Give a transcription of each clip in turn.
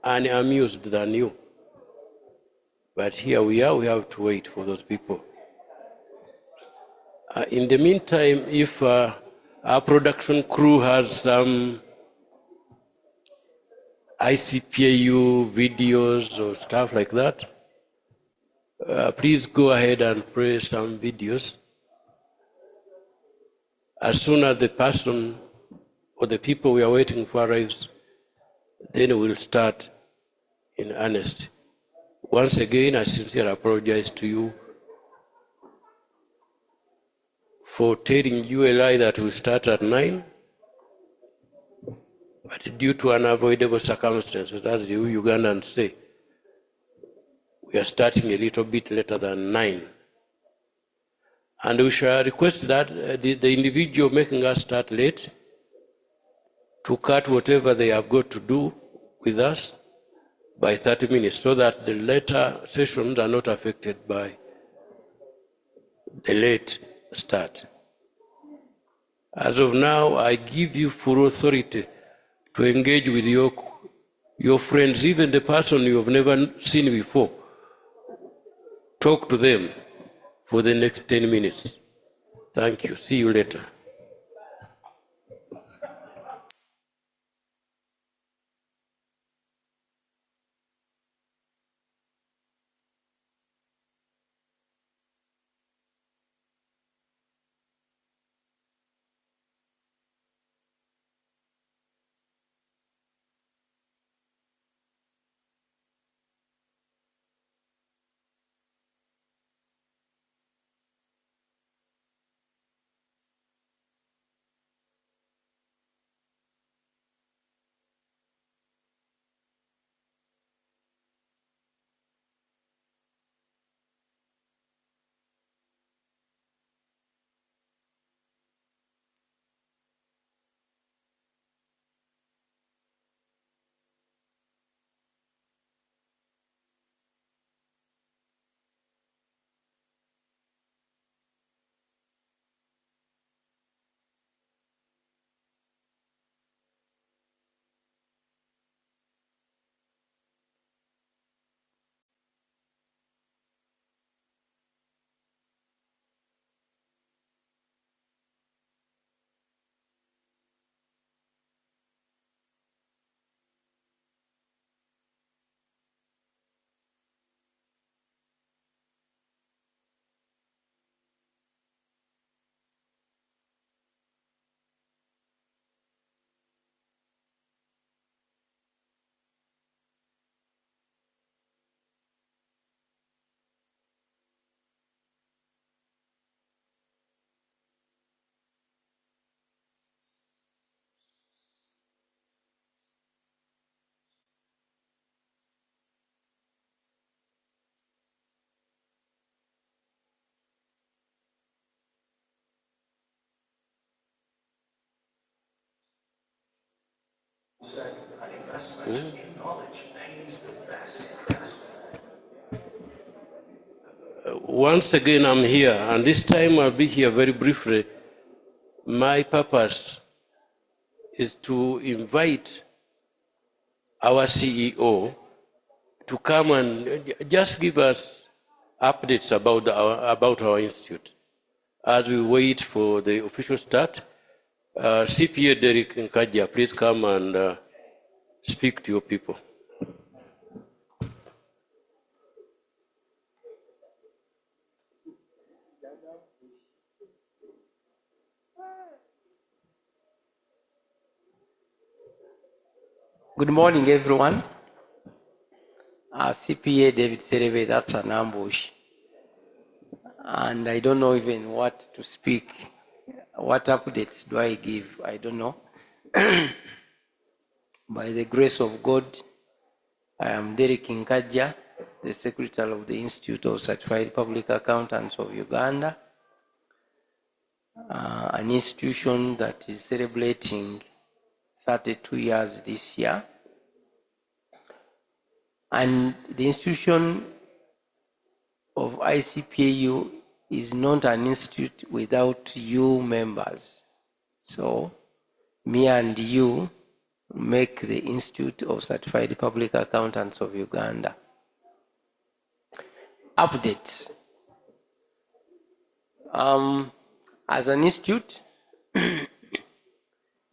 unamused than you. But here we are, we have to wait for those people. In the meantime, if our production crew has some ICPAU videos or stuff like that, please go ahead and play some videos. As soon as the person or the people we are waiting for arrives, then we'll start in earnest. Once again, I sincerely apologize to you for telling you a lie that we'll start at 9, but due to unavoidable circumstances, as you Ugandans say, we are starting a little bit later than 9. And we shall request that the individual making us start late to cut whatever they have got to do with us by 30 minutes so that the later sessions are not affected by the late start. As of now, I give you full authority to engage with your friends, even the person you have never seen before. Talk to them for the next 10 minutes. Thank you. See you later. Once again, I'm here, and this time I'll be here very briefly. My purpose is to invite our CEO to come and just give us updates about our institute as we wait for the official start. CPA Derek Nkajja, please come and speak to your people. Good morning, everyone. CPA David Serebe, that's an ambush. And I don't know even what to speak. What updates do I give? I don't know. By the grace of God, I am Derek Nkajja, the Secretary of the Institute of Certified Public Accountants of Uganda, an institution that is celebrating 32 years this year. And the institution of ICPAU is not an institute without you members. So me and you, make the Institute of Certified Public Accountants of Uganda. Updates. As an institute,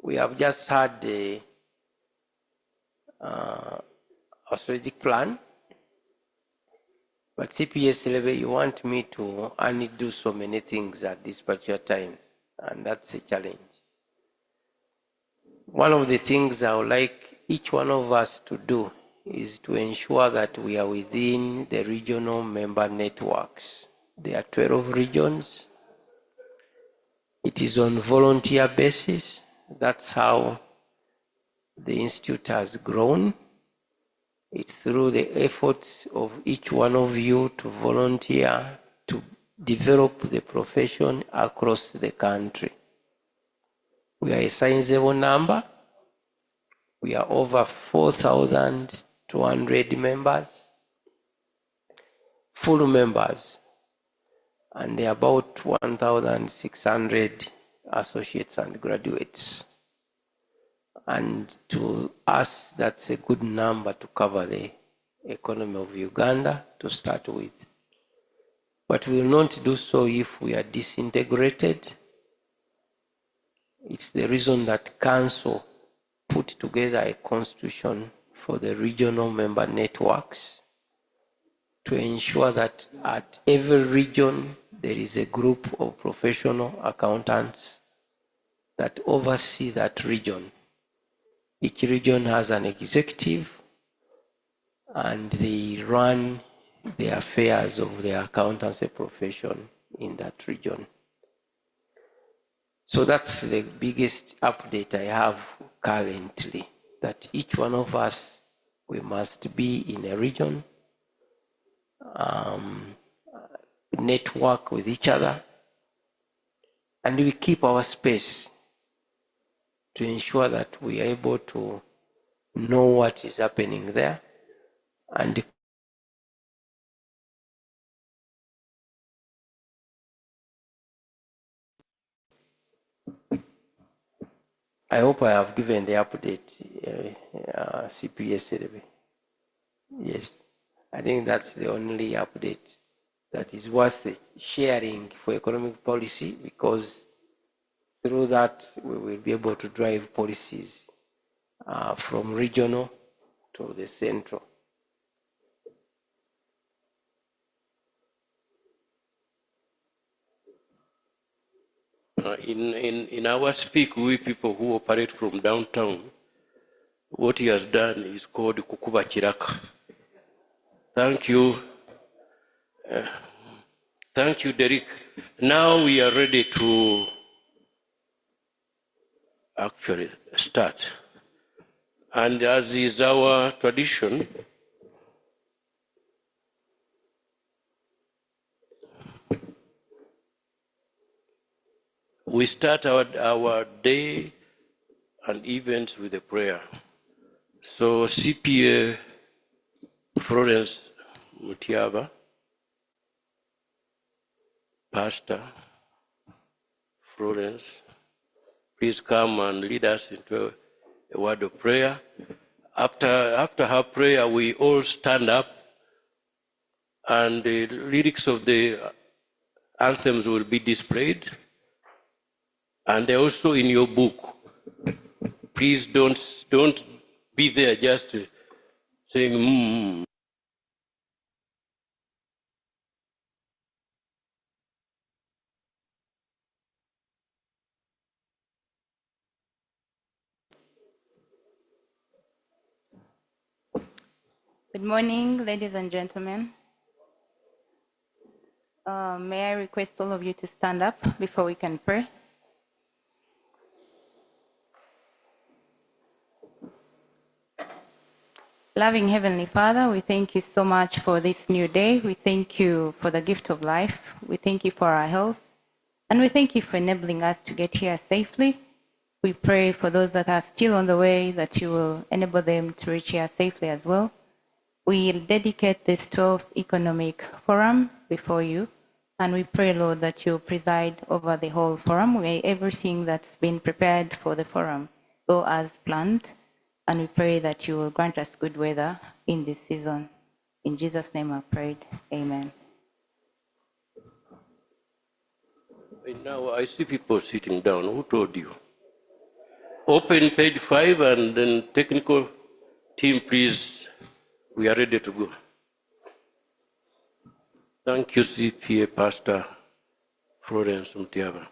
we have just had a strategic plan, but CPA level, you want me to only do so many things at this particular time, and that's a challenge. One of the things I would like each one of us to do is to ensure that we are within the regional member networks. There are 12 regions. It is on volunteer basis. That's how the Institute has grown. It's through the efforts of each one of you to volunteer to develop the profession across the country. We are a sizable number. We are over 4,200 members, full members, and there are about 1,600 associates and graduates. And to us, that's a good number to cover the economy of Uganda to start with. But we will not do so if we are disintegrated. It's the reason that Council put together a constitution for the regional member networks to ensure that at every region there is a group of professional accountants that oversee that region. Each region has an executive and they run the affairs of the accountancy profession in that region. So that's the biggest update I have currently, that each one of us, we must be in a region, network with each other, and we keep our space to ensure that we are able to know what is happening there and I hope I have given the update, CPA survey. Yes, I think that's the only update that is worth sharing for economic policy, because through that we will be able to drive policies from regional to the central. In our speak, we people who operate from downtown, what he has done is called kukuba kiraka. Thank you. Thank you, Derek. Now we are ready to actually start. And as is our tradition, we start our day and events with a prayer. So CPA Florence Mutiaba, Pastor Florence, please come and lead us into a word of prayer. After her prayer, we all stand up and the lyrics of the anthems will be displayed. And they're also in your book. Please don't be there just saying, Good morning, ladies and gentlemen. May I request all of you to stand up before we can pray? Loving Heavenly Father, we thank you so much for this new day. We thank you for the gift of life. We thank you for our health. And we thank you for enabling us to get here safely. We pray for those that are still on the way, that you will enable them to reach here safely as well. We dedicate this 12th Economic Forum before you, and we pray, Lord, that you preside over the whole forum, where everything that's been prepared for the forum go as planned. And we pray that you will grant us good weather in this season. In Jesus' name I prayed. Amen. Now I see people sitting down. Who told you? Open page 5 and then technical team, please. We are ready to go. Thank you, CPA Pastor Florence Mutiaba.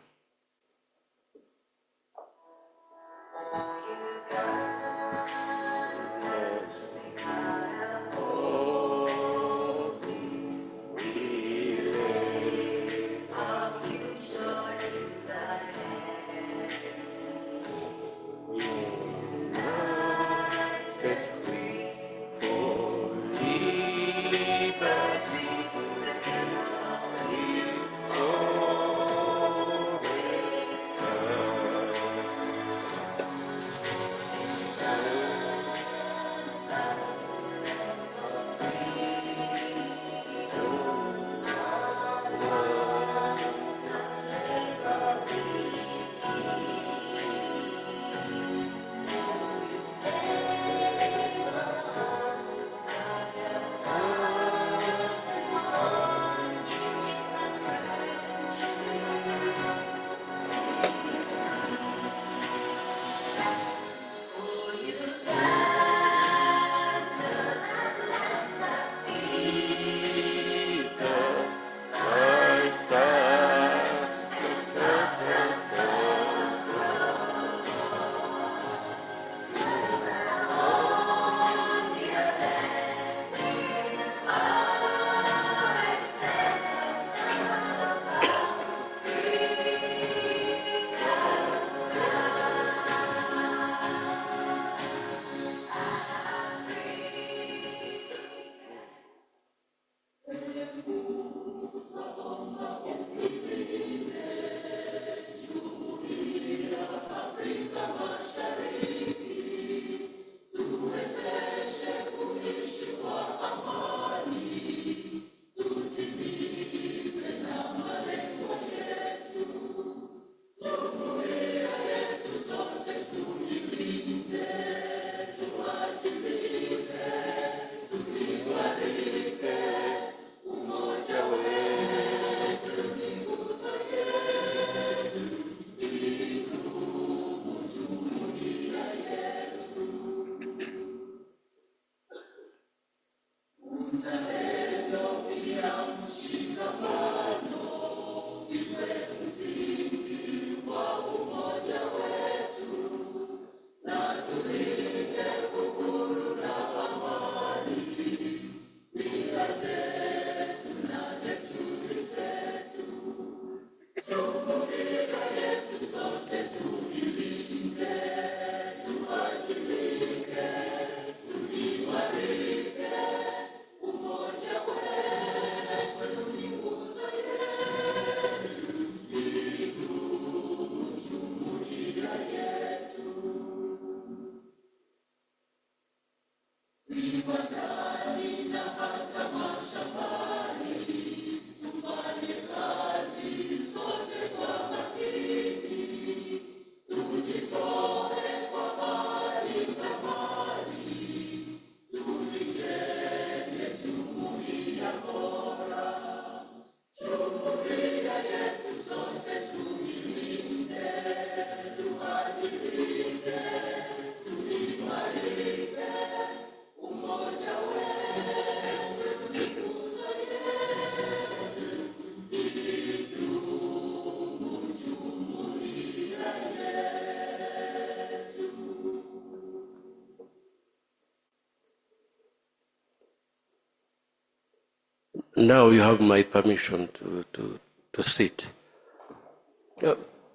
Now you have my permission to sit.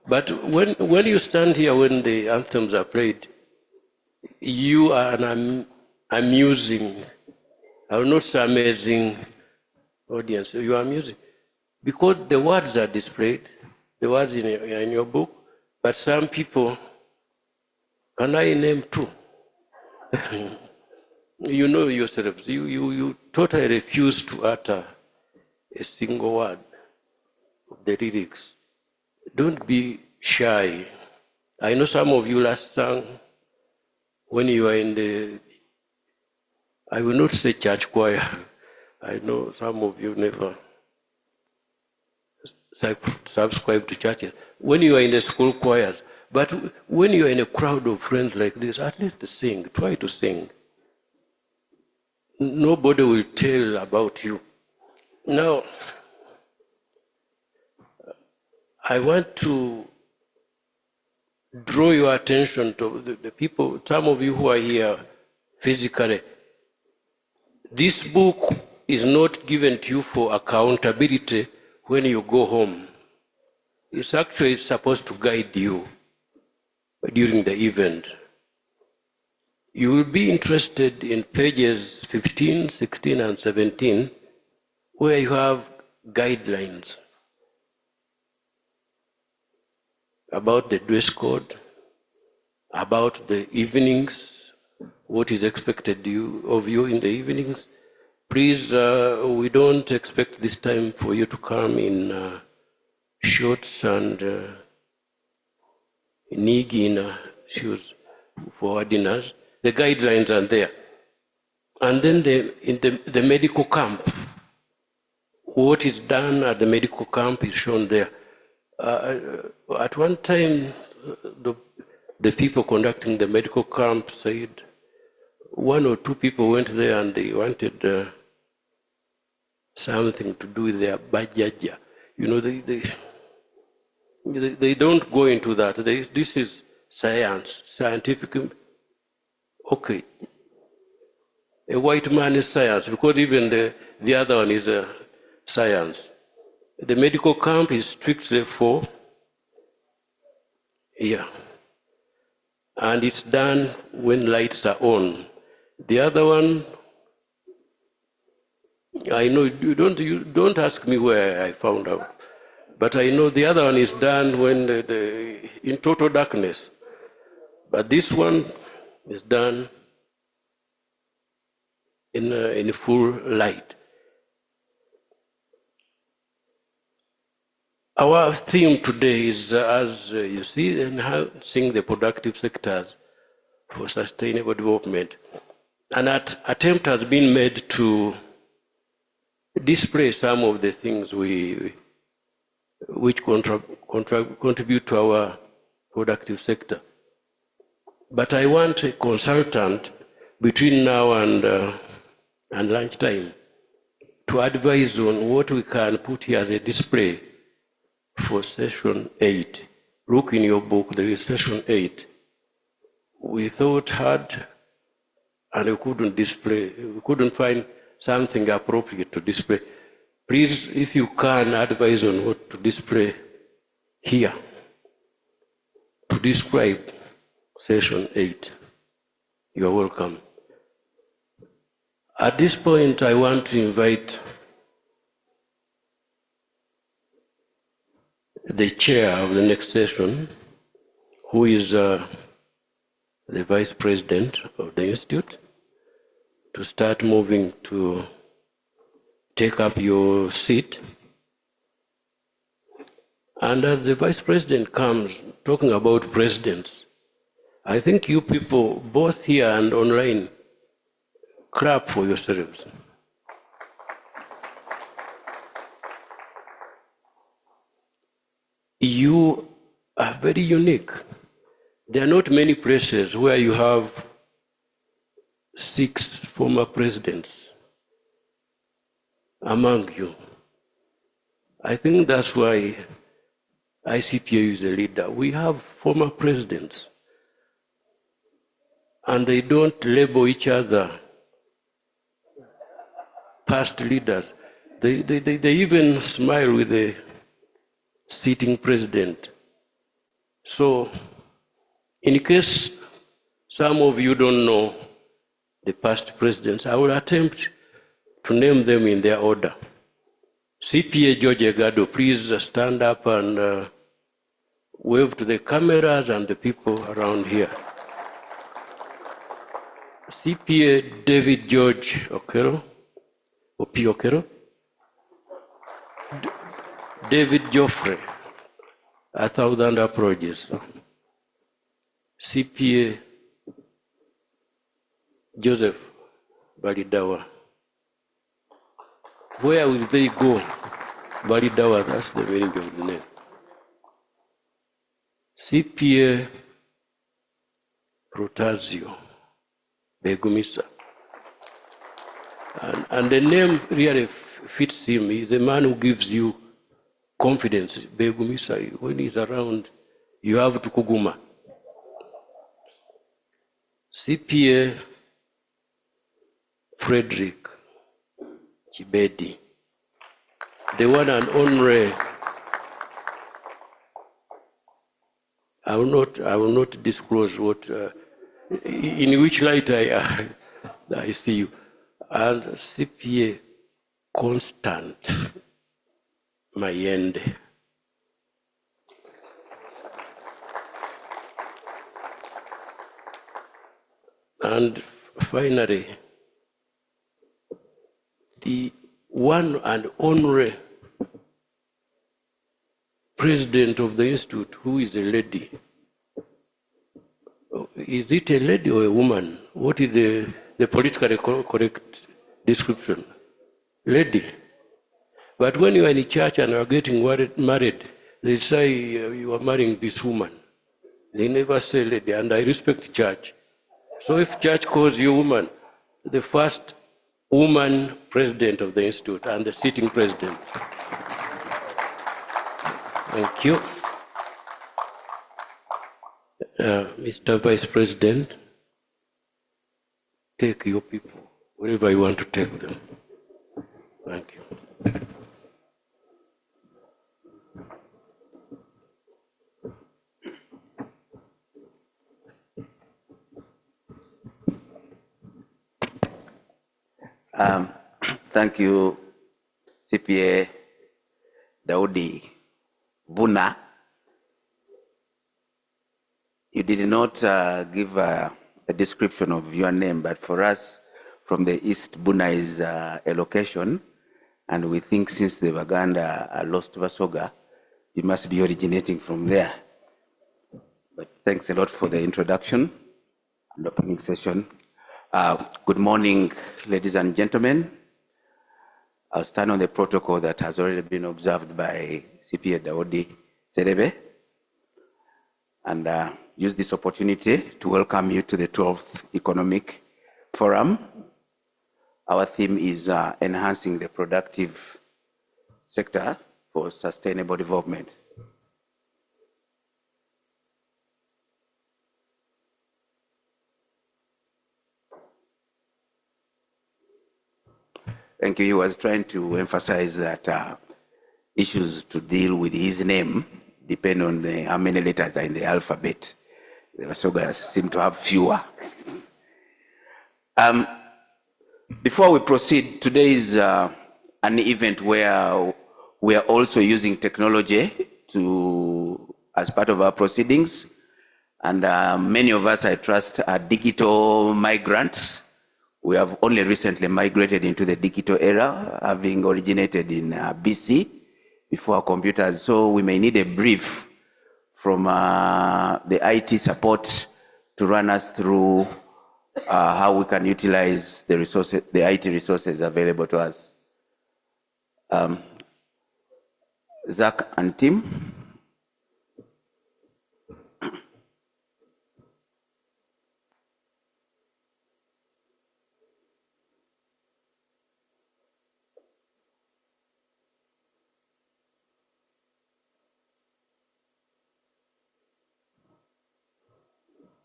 But when you stand here, when the anthems are played, you are an amusing, I will not say amazing audience, you are amusing. Because the words are displayed, the words in your book, but some people, can I name two? You know yourselves, you totally refuse to utter a single word of the lyrics. Don't be shy. I know some of you last sang when you are in the, I will not say church choir. I know some of you never subscribe to churches. When you are in the school choirs, but when you are in a crowd of friends like this, at least sing, try to sing. Nobody will tell about you. Now, I want to draw your attention to the people, some of you who are here physically. This book is not given to you for accountability when you go home. It's actually supposed to guide you during the event. You will be interested in pages 15, 16, and 17, where you have guidelines about the dress code, about the evenings, what is expected of you in the evenings. Please, we don't expect this time for you to come in shorts and knee shoes for dinners. The guidelines are there. And then in the medical camp, what is done at the medical camp is shown there. At one time, the people conducting the medical camp said one or two people went there and they wanted something to do with their bajaja. You know, they don't go into that. This is science, scientific. Okay. A white man is science, because even the other one is science. The medical camp is strictly for, and it's done when lights are on. The other one, I know you don't ask me where I found out, but I know the other one is done when in total darkness. But this one is done in full light. Our theme today is, as you see, enhancing the productive sectors for sustainable development. An attempt has been made to display some of the things which contribute to our productive sector. But I want a consultant between now and lunchtime to advise on what we can put here as a display for session 8. Look in your book, there is session 8. We thought hard and we couldn't find something appropriate to display. Please, if you can, advise on what to display here to describe session 8. You are welcome. At this point, I want to invite the chair of the next session, who is the vice president of the institute, to start moving to take up your seat. And as the vice president comes, talking about presidents, I think you people, both here and online, clap for yourselves. You are very unique. There are not many places where you have 6 former presidents among you. I think that's why ICPA is a leader. We have former presidents, and they don't label each other past leaders. They even smile with the sitting president. So, in case some of you don't know the past presidents, I will attempt to name them in their order. CPA George Egado, please stand up and wave to the cameras and the people around here. CPA David George Okero, Opi Okero. David Joffrey, 1,000 approaches. CPA Joseph Balidawa. Where will they go? Balidawa, that's the meaning of the name. CPA Protazio Begumisa. And the name really fits him. He's the man who gives you confidence. Begumisa, when he's around, you have to kuguma. CPA Frederick Chibedi, the one and only. I will not disclose what, in which light I see you. And CPA Constant Mayende. And finally, the one and only president of the institute, who is a lady. Is it a lady or a woman? What is the politically correct description? Lady. But when you are in a church and you are getting married, they say you are marrying this woman. They never say lady, and I respect church. So if church calls you woman, the first woman president of the institute and the sitting president. Thank you. Mr. Vice President, take your people wherever you want to take them. Thank you. Thank you, CPA Daudi Buna. You did not give a description of your name, but for us from the East, Buna is a location, and we think since the Baganda lost Vasoga, you must be originating from there. But thanks a lot for the introduction and opening session. Good morning, ladies and gentlemen. I'll stand on the protocol that has already been observed by CPA Daudi Serebe and use this opportunity to welcome you to the 12th Economic Forum. Our theme is enhancing the productive sector for sustainable development. Thank you. He was trying to emphasize that issues to deal with his name depend on how many letters are in the alphabet. The Vasogas seem to have fewer. Before we proceed, today is an event where we are also using technology as part of our proceedings. And many of us, I trust, are digital migrants. We have only recently migrated into the digital era, having originated in BC before computers. So we may need a brief from the IT support to run us through how we can utilize the resources, the IT resources available to us. Zach and Tim.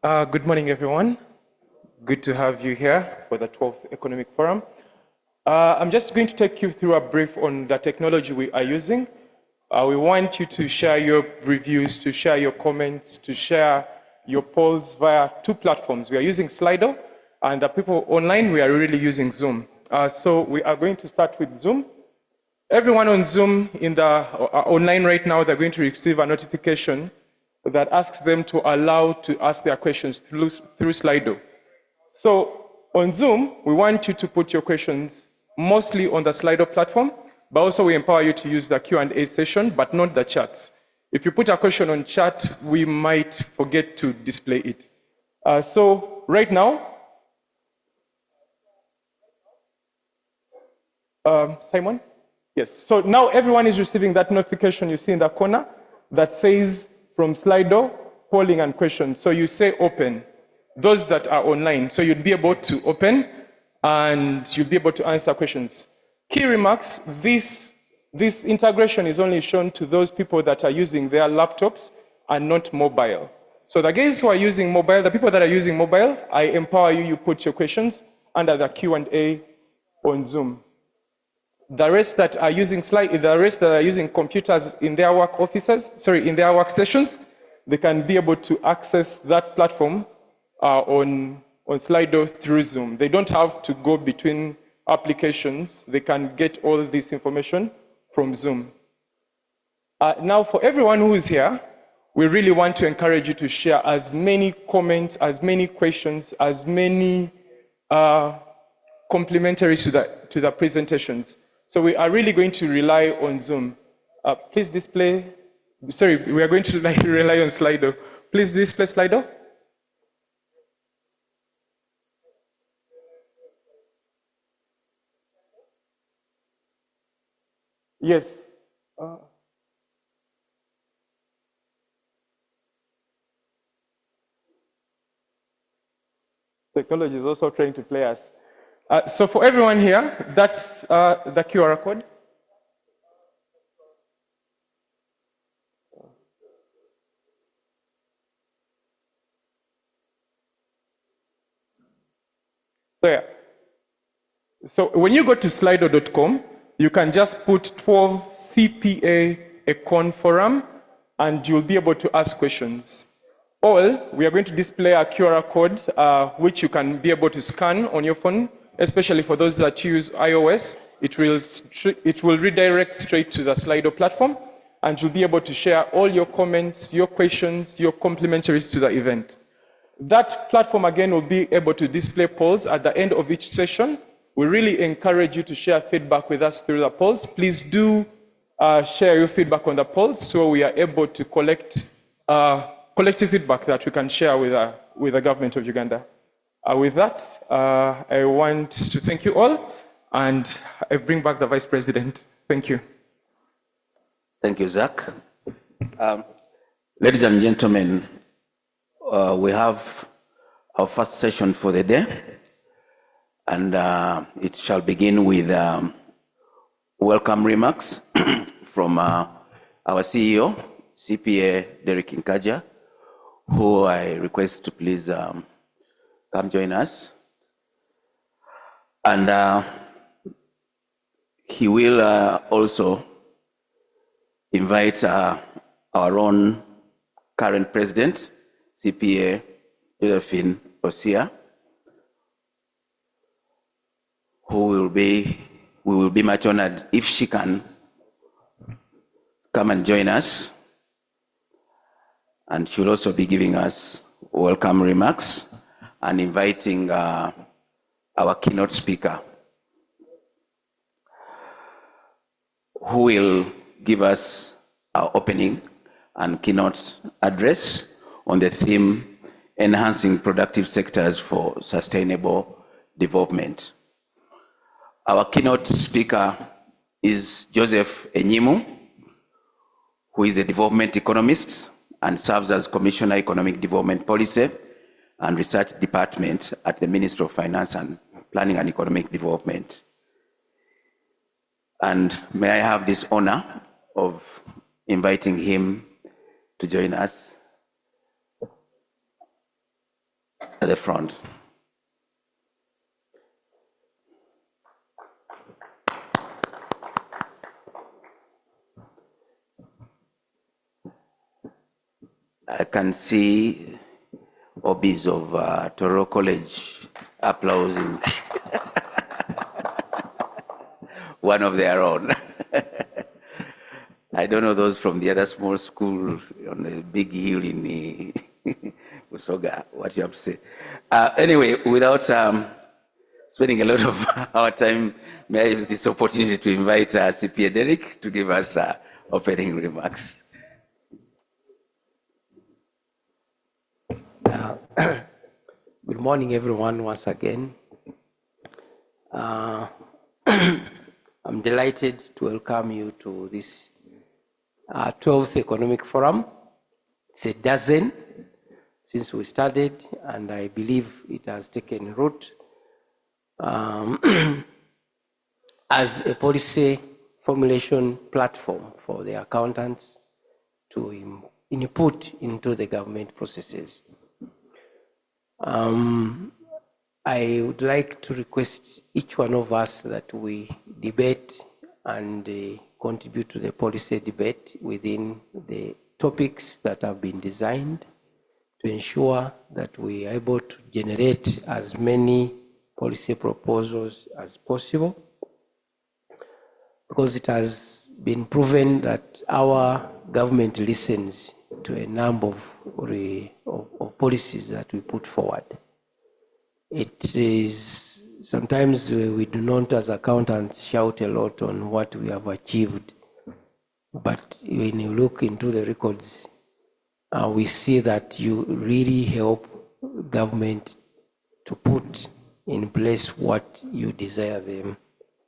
Good morning, everyone. Good to have you here for the 12th Economic Forum. I'm just going to take you through a brief on the technology we are using. We want you to share your reviews, to share your comments, to share your polls via two platforms. We are using Slido, and the people online, we are really using Zoom. So we are going to start with Zoom. Everyone on Zoom in the online right now, they're going to receive a notification that asks them to allow to ask their questions through Slido. So on Zoom, we want you to put your questions mostly on the Slido platform, but also we empower you to use the Q&A session, but not the chats. If you put a question on chat, we might forget to display it. So right now, Simon? Yes. So now everyone is receiving that notification you see in the corner that says from Slido, polling and questions. So you say open, those that are online. So you'd be able to open and you'll be able to answer questions. Key remarks, this integration is only shown to those people that are using their laptops and not mobile. So the guys who are using mobile, the people that are using mobile, I empower you, you put your questions under the Q&A on Zoom. The rest that are using computers in their work offices, in their workstations, they can be able to access that platform on Slido through Zoom. They don't have to go between applications. They can get all this information from Zoom. Now, for everyone who is here, we really want to encourage you to share as many comments, as many questions, as many complementary to the presentations. So we are really going to rely on Zoom. Please display, we are going to rely on Slido. Please display Slido. Yes. Technology is also trying to play us. So for everyone here, that's the QR code. So yeah. So when you go to slido.com, you can just put 12 CPA Econ Forum, and you'll be able to ask questions. We are going to display a QR code, which you can be able to scan on your phone, especially for those that use iOS. It will redirect straight to the Slido platform, and you'll be able to share all your comments, your questions, your complimentaries to the event. That platform, again, will be able to display polls at the end of each session. We really encourage you to share feedback with us through the polls. Please do share your feedback on the polls so we are able to collect collective feedback that we can share with the government of Uganda. With that, I want to thank you all, and I bring back the Vice President. Thank you. Thank you, Zach. Ladies and gentlemen, we have our first session for the day, and it shall begin with welcome remarks from our CEO, CPA Derek Nkaja, who I request to please come join us. And he will also invite our own current president, CPA Josephine Osia, we will be much honored if she can come and join us. And she'll also be giving us welcome remarks and inviting our keynote speaker, who will give us our opening and keynote address on the theme, Enhancing Productive Sectors for Sustainable Development. Our keynote speaker is Joseph Enyimu, who is a development economist and serves as Commissioner Economic Development Policy and Research Department at the Ministry of Finance and Planning and Economic Development. And may I have this honor of inviting him to join us at the front. I can see hobbies of Toro College applauding one of their own. I don't know those from the other small school on the big hill in Usoga, what you have to say. Anyway, without spending a lot of our time, may I use this opportunity to invite CPA Derek to give us opening remarks. Good morning, everyone, once again. I'm delighted to welcome you to this 12th Economic Forum. It's a dozen since we started, and I believe it has taken root as a policy formulation platform for the accountants to input into the government processes. I would like to request each one of us that we debate and contribute to the policy debate within the topics that have been designed to ensure that we are able to generate as many policy proposals as possible, because it has been proven that our government listens to a number of policies that we put forward. It is sometimes we do not, as accountants, shout a lot on what we have achieved, but when you look into the records, we see that you really help government to put in place what you desire them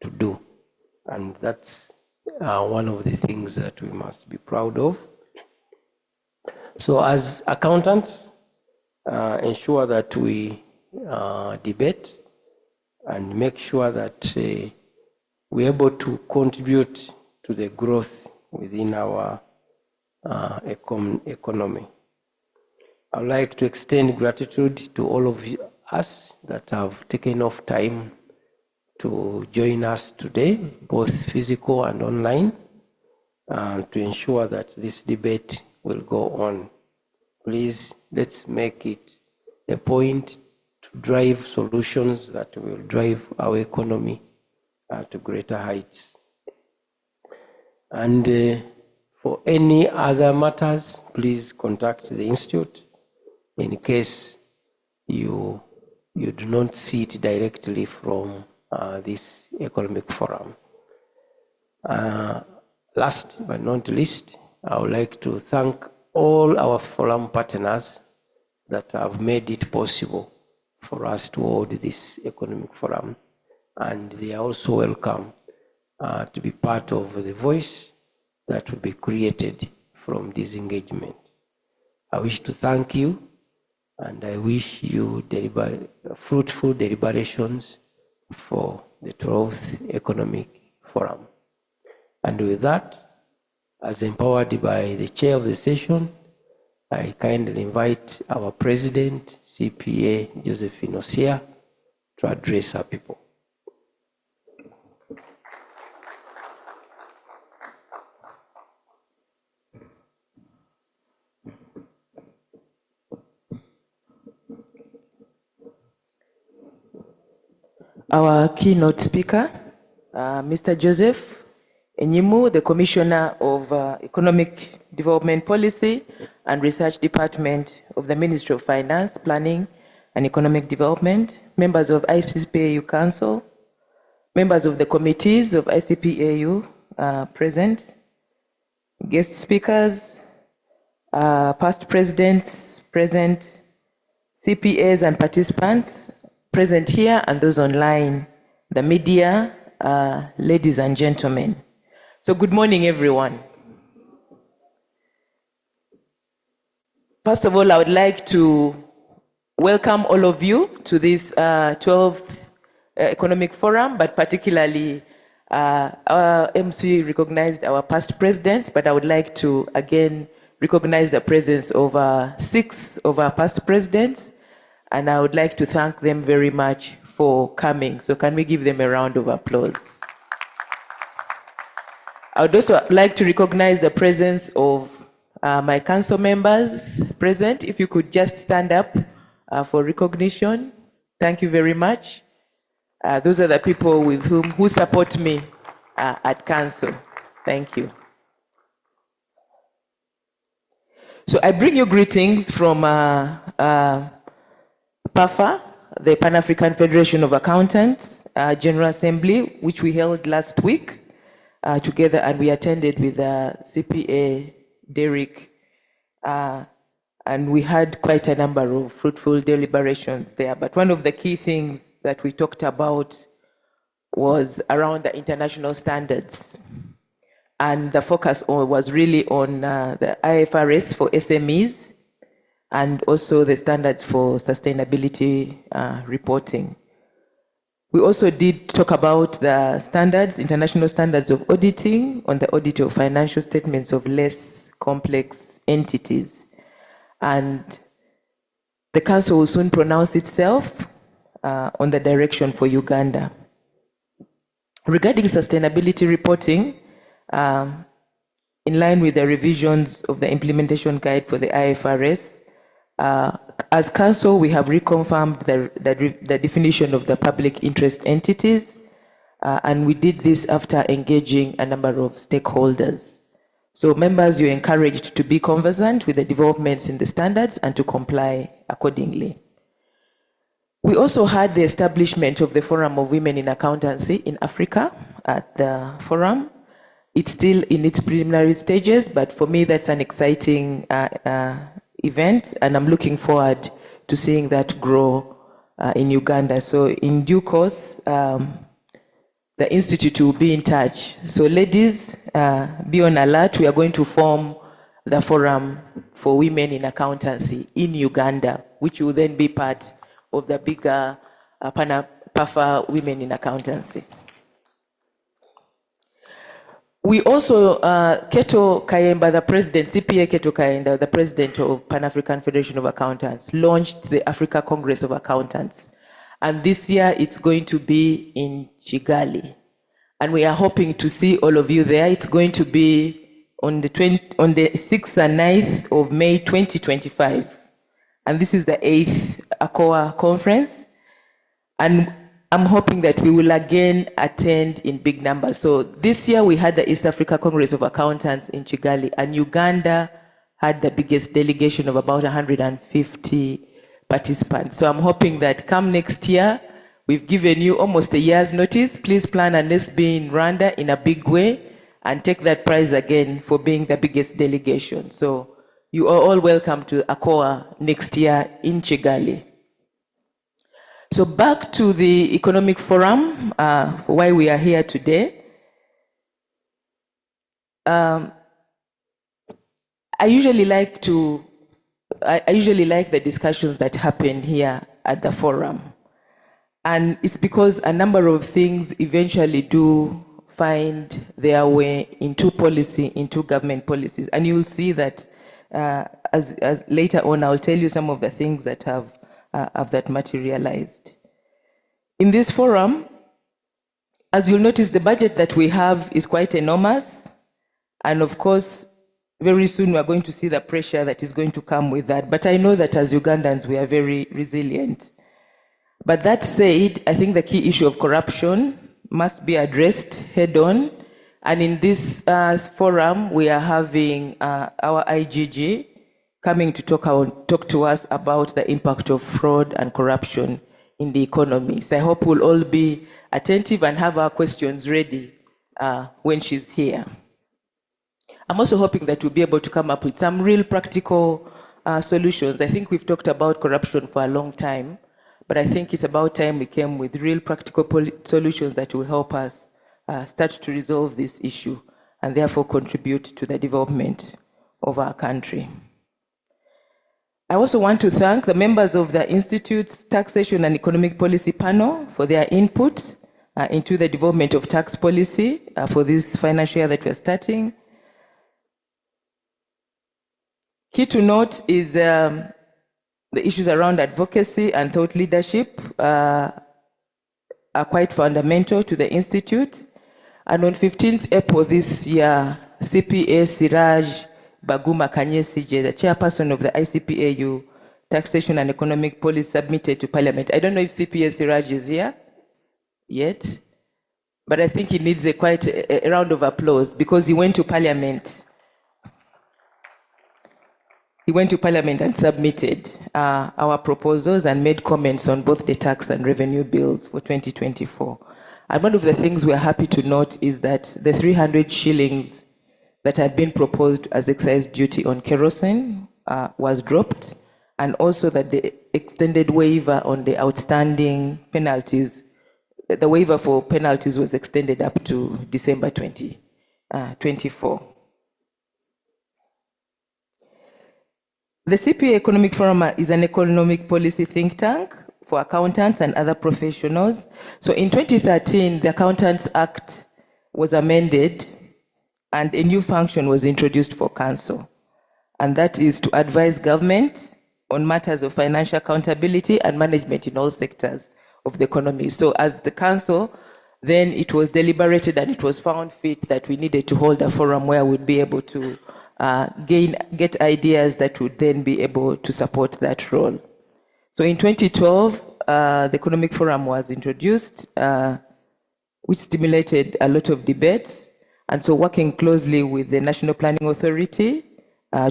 to do. And that's one of the things that we must be proud of. So as accountants, ensure that we debate and make sure that we're able to contribute to the growth within our economy. I'd like to extend gratitude to all of us that have taken off time to join us today, both physical and online, to ensure that this debate will go on. Please, let's make it a point to drive solutions that will drive our economy to greater heights. And for any other matters, please contact the Institute in case you do not see it directly from this economic forum. Last but not least, I would like to thank all our forum partners that have made it possible for us to hold this economic forum, and they are also welcome to be part of the voice that will be created from this engagement. I wish to thank you, and I wish you fruitful deliberations for the 12th Economic Forum. And with that, as empowered by the chair of the session, I kindly invite our president, CPA Josephine Osia, to address our people. Our keynote speaker, Mr. Joseph Enyimu, the Commissioner of Economic Development Policy and Research Department of the Ministry of Finance, Planning and Economic Development, members of ICPAU Council, members of the committees of ICPAU present, guest speakers, past presidents present, CPAs and participants present here and those online, the media, ladies and gentlemen. So good morning, everyone. First of all, I would like to welcome all of you to this 12th Economic Forum, but particularly our MC recognized our past presidents, but I would like to again recognize the presence of 6 of our past presidents, and I would like to thank them very much for coming. So can we give them a round of applause? I would also like to recognize the presence of my council members present. If you could just stand up for recognition. Thank you very much. Those are the people with who support me at council. Thank you. So I bring you greetings from PAFA, the Pan-African Federation of Accountants General Assembly, which we held last week together, and we attended with CPA Derek, and we had quite a number of fruitful deliberations there. But one of the key things that we talked about was around the international standards. And the focus was really on the IFRS for SMEs and also the standards for sustainability reporting. We also did talk about the standards, international standards of auditing on the audit of financial statements of less complex entities. And the Council will soon pronounce itself on the direction for Uganda. Regarding sustainability reporting, in line with the revisions of the implementation guide for the IFRS, as Council, we have reconfirmed the definition of the public interest entities, and we did this after engaging a number of stakeholders. So members, you're encouraged to be conversant with the developments in the standards and to comply accordingly. We also had the establishment of the Forum of Women in Accountancy in Africa at the forum. It's still in its preliminary stages, but for me, that's an exciting event, and I'm looking forward to seeing that grow in Uganda. So in due course, the Institute will be in touch. So ladies, be on alert. We are going to form the Forum for Women in Accountancy in Uganda, which will then be part of the bigger PAFA Women in Accountancy. We also, Keto Kayemba, the president, CPA Keto Kayemba, the president of Pan-African Federation of Accountants, launched the Africa Congress of Accountants. And this year it's going to be in Kigali. And we are hoping to see all of you there. It's going to be on the 6th and 9th of May 2025. And this is the 8th ACOA conference. And I'm hoping that we will again attend in big numbers. So this year we had the East Africa Congress of Accountants in Kigali, and Uganda had the biggest delegation of about 150 participants. So I'm hoping that come next year, we've given you almost a year's notice. Please plan and let's be in Rwanda in a big way and take that prize again for being the biggest delegation. So you are all welcome to ACOA next year in Kigali. So back to the Economic Forum, why we are here today. I usually like the discussions that happen here at the forum. And it's because a number of things eventually do find their way into policy, into government policies. And you'll see that as later on, I'll tell you some of the things that have that materialized. In this forum, as you'll notice, the budget that we have is quite enormous. And of course, very soon we're going to see the pressure that is going to come with that. But I know that as Ugandans, we are very resilient. But that said, I think the key issue of corruption must be addressed head on. And in this forum, we are having our IGG coming to talk to us about the impact of fraud and corruption in the economy. So I hope we'll all be attentive and have our questions ready when she's here. I'm also hoping that we'll be able to come up with some real practical solutions. I think we've talked about corruption for a long time, but I think it's about time we came with real practical solutions that will help us start to resolve this issue and therefore contribute to the development of our country. I also want to thank the members of the Institute's Taxation and Economic Policy Panel for their input into the development of tax policy for this financial year that we're starting. Key to note is the issues around advocacy and thought leadership are quite fundamental to the Institute. And on 15th April this year, CPA Siraj Baguma Kanyesije, the chairperson of the ICPAU Taxation and Economic Policy, submitted to Parliament. I don't know if CPA Siraj is here yet, but I think he needs quite a round of applause because he went to Parliament. He went to Parliament and submitted our proposals and made comments on both the tax and revenue bills for 2024. And one of the things we're happy to note is that the 300 shillings that had been proposed as excise duty on kerosene was dropped, and also that the extended waiver on the outstanding penalties the waiver for penalties was extended up to December 2024. The CPA Economic Forum is an economic policy think tank for accountants and other professionals. So in 2013, the Accountants Act was amended and a new function was introduced for council. And that is to advise government on matters of financial accountability and management in all sectors of the economy. So as the council, then it was deliberated and it was found fit that we needed to hold a forum where we'd be able to get ideas that would then be able to support that role. So in 2012, the Economic Forum was introduced, which stimulated a lot of debate. And so working closely with the National Planning Authority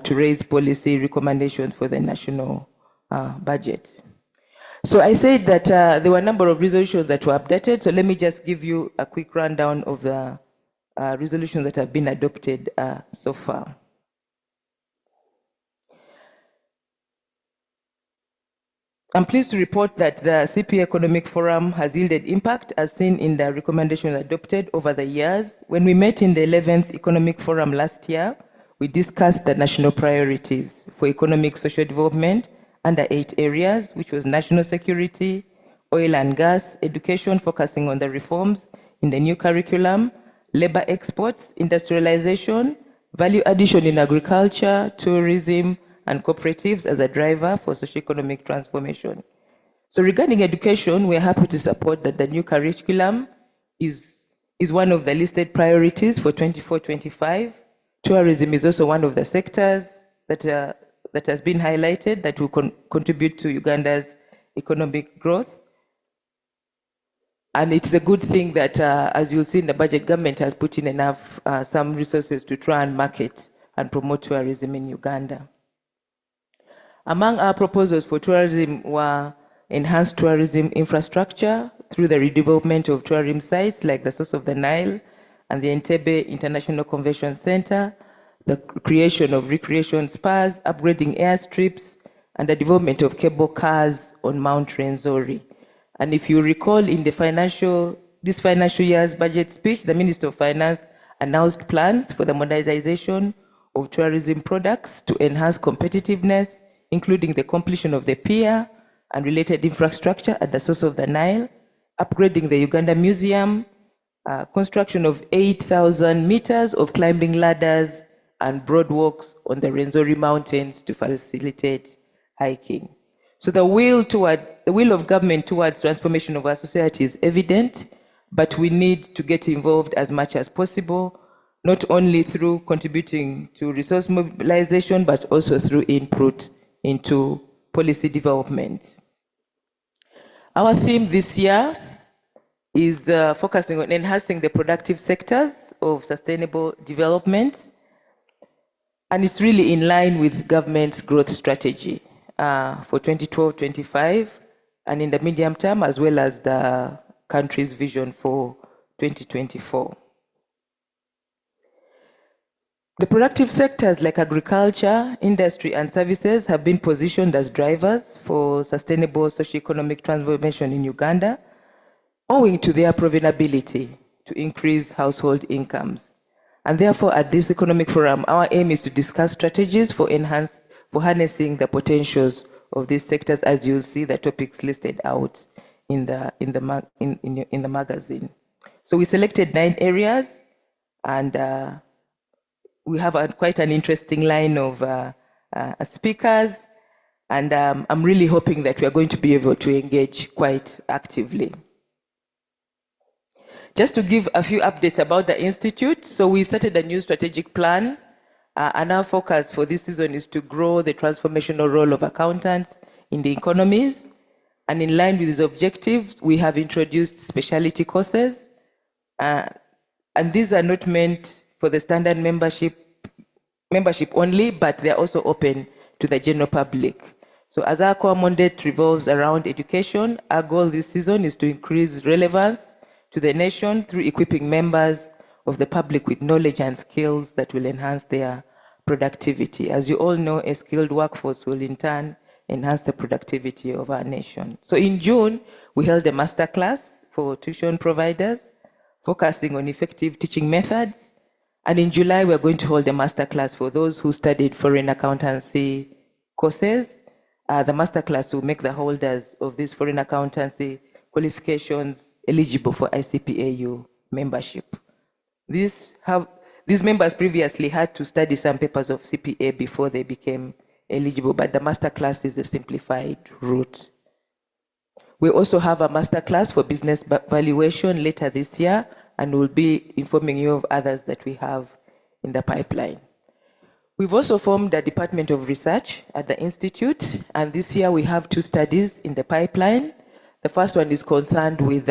to raise policy recommendations for the national budget. So I said that there were a number of resolutions that were updated. So let me just give you a quick rundown of the resolutions that have been adopted so far. I'm pleased to report that the CPA Economic Forum has yielded impact as seen in the recommendations adopted over the years. When we met in the 11th Economic Forum last year, we discussed the national priorities for economic social development under 8 areas, which was national security, oil and gas, education focusing on the reforms in the new curriculum, labor exports, industrialization, value addition in agriculture, tourism, and cooperatives as a driver for socio-economic transformation. So regarding education, we're happy to support that the new curriculum is one of the listed priorities for 24-25. Tourism is also one of the sectors that has been highlighted that will contribute to Uganda's economic growth. And it's a good thing that, as you'll see in the budget, government has put in enough, some resources to try and market and promote tourism in Uganda. Among our proposals for tourism were enhanced tourism infrastructure through the redevelopment of tourism sites like the Source of the Nile and the Entebbe International Convention Center, the creation of recreation spas, upgrading airstrips, and the development of cable cars on Mount Renzori. And if you recall, in the this financial year's budget speech, the Minister of Finance announced plans for the modernization of tourism products to enhance competitiveness, including the completion of the pier and related infrastructure at the Source of the Nile, upgrading the Uganda Museum, construction of 8,000 meters of climbing ladders and broadwalks on the Renzori Mountains to facilitate hiking. So the will of government towards transformation of our society is evident, but we need to get involved as much as possible, not only through contributing to resource mobilization, but also through input into policy development. Our theme this year is focusing on enhancing the productive sectors of sustainable development, and it's really in line with government's growth strategy for 2012-25 and in the medium term, as well as the country's vision for 2024. The productive sectors like agriculture, industry, and services have been positioned as drivers for sustainable socio-economic transformation in Uganda, owing to their proven ability to increase household incomes. And therefore, at this economic forum, our aim is to discuss strategies for harnessing the potentials of these sectors, as you'll see the topics listed out in the magazine. So we selected 9 areas, and we have quite an interesting line of speakers, and I'm really hoping that we are going to be able to engage quite actively. Just to give a few updates about the Institute, so we started a new strategic plan, and our focus for this season is to grow the transformational role of accountants in the economies, and in line with these objectives, we have introduced specialty courses, and these are not meant for the standard membership only, but they are also open to the general public. So as our core mandate revolves around education, our goal this season is to increase relevance to the nation through equipping members of the public with knowledge and skills that will enhance their productivity. As you all know, a skilled workforce will in turn enhance the productivity of our nation. So in June, we held a masterclass for tuition providers, focusing on effective teaching methods. And in July, we're going to hold a masterclass for those who studied foreign accountancy courses. The masterclass will make the holders of these foreign accountancy qualifications eligible for ICPAU membership. These members previously had to study some papers of CPA before they became eligible, but the masterclass is a simplified route. We also have a masterclass for business valuation later this year, and we'll be informing you of others that we have in the pipeline. We've also formed a Department of Research at the Institute, and this year we have 2 studies in the pipeline. The first one is concerned with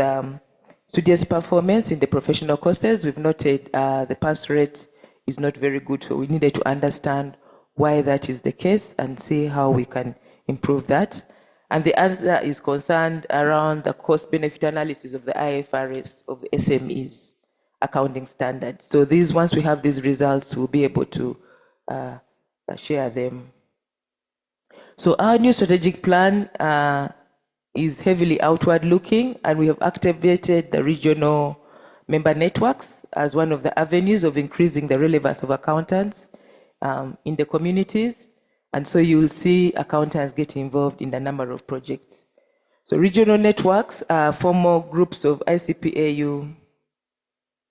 students' performance in the professional courses. We've noted the pass rate is not very good, so we needed to understand why that is the case and see how we can improve that. And the other is concerned around the cost-benefit analysis of the IFRS of the SMEs accounting standards. So these, once we have these results, we'll be able to share them. So our new strategic plan is heavily outward-looking, and we have activated the regional member networks as one of the avenues of increasing the relevance of accountants in the communities. And so you'll see accountants get involved in a number of projects. So regional networks are formal groups of ICPAU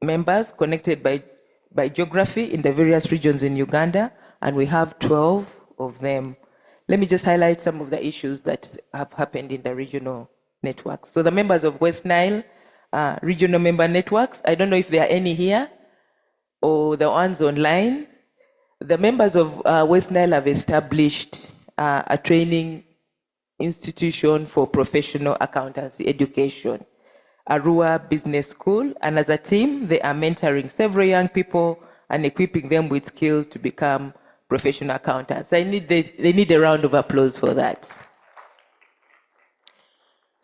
members connected by geography in the various regions in Uganda, and we have 12 of them. Let me just highlight some of the issues that have happened in the regional networks. So the members of West Nile regional member networks, I don't know if there are any here or the ones online. The members of West Nile have established a training institution for professional accountancy education, Arua Business School, and as a team, they are mentoring several young people and equipping them with skills to become professional accountants. They need a round of applause for that.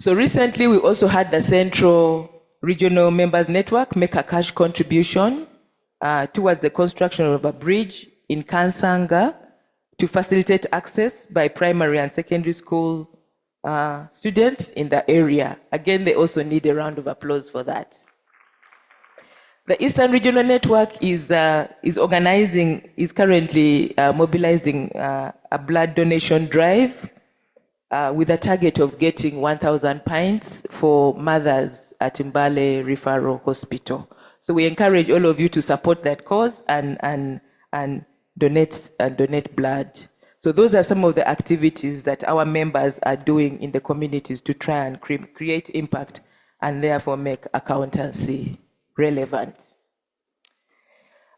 So recently, we also had the Central Regional Members Network make a cash contribution towards the construction of a bridge in Kansanga to facilitate access by primary and secondary school students in the area. Again, they also need a round of applause for that. The Eastern Regional Network is currently mobilizing a blood donation drive with a target of getting 1,000 pints for mothers at Mbale Referral Hospital. So we encourage all of you to support that cause and donate blood. So those are some of the activities that our members are doing in the communities to try and create impact and therefore make accountancy relevant.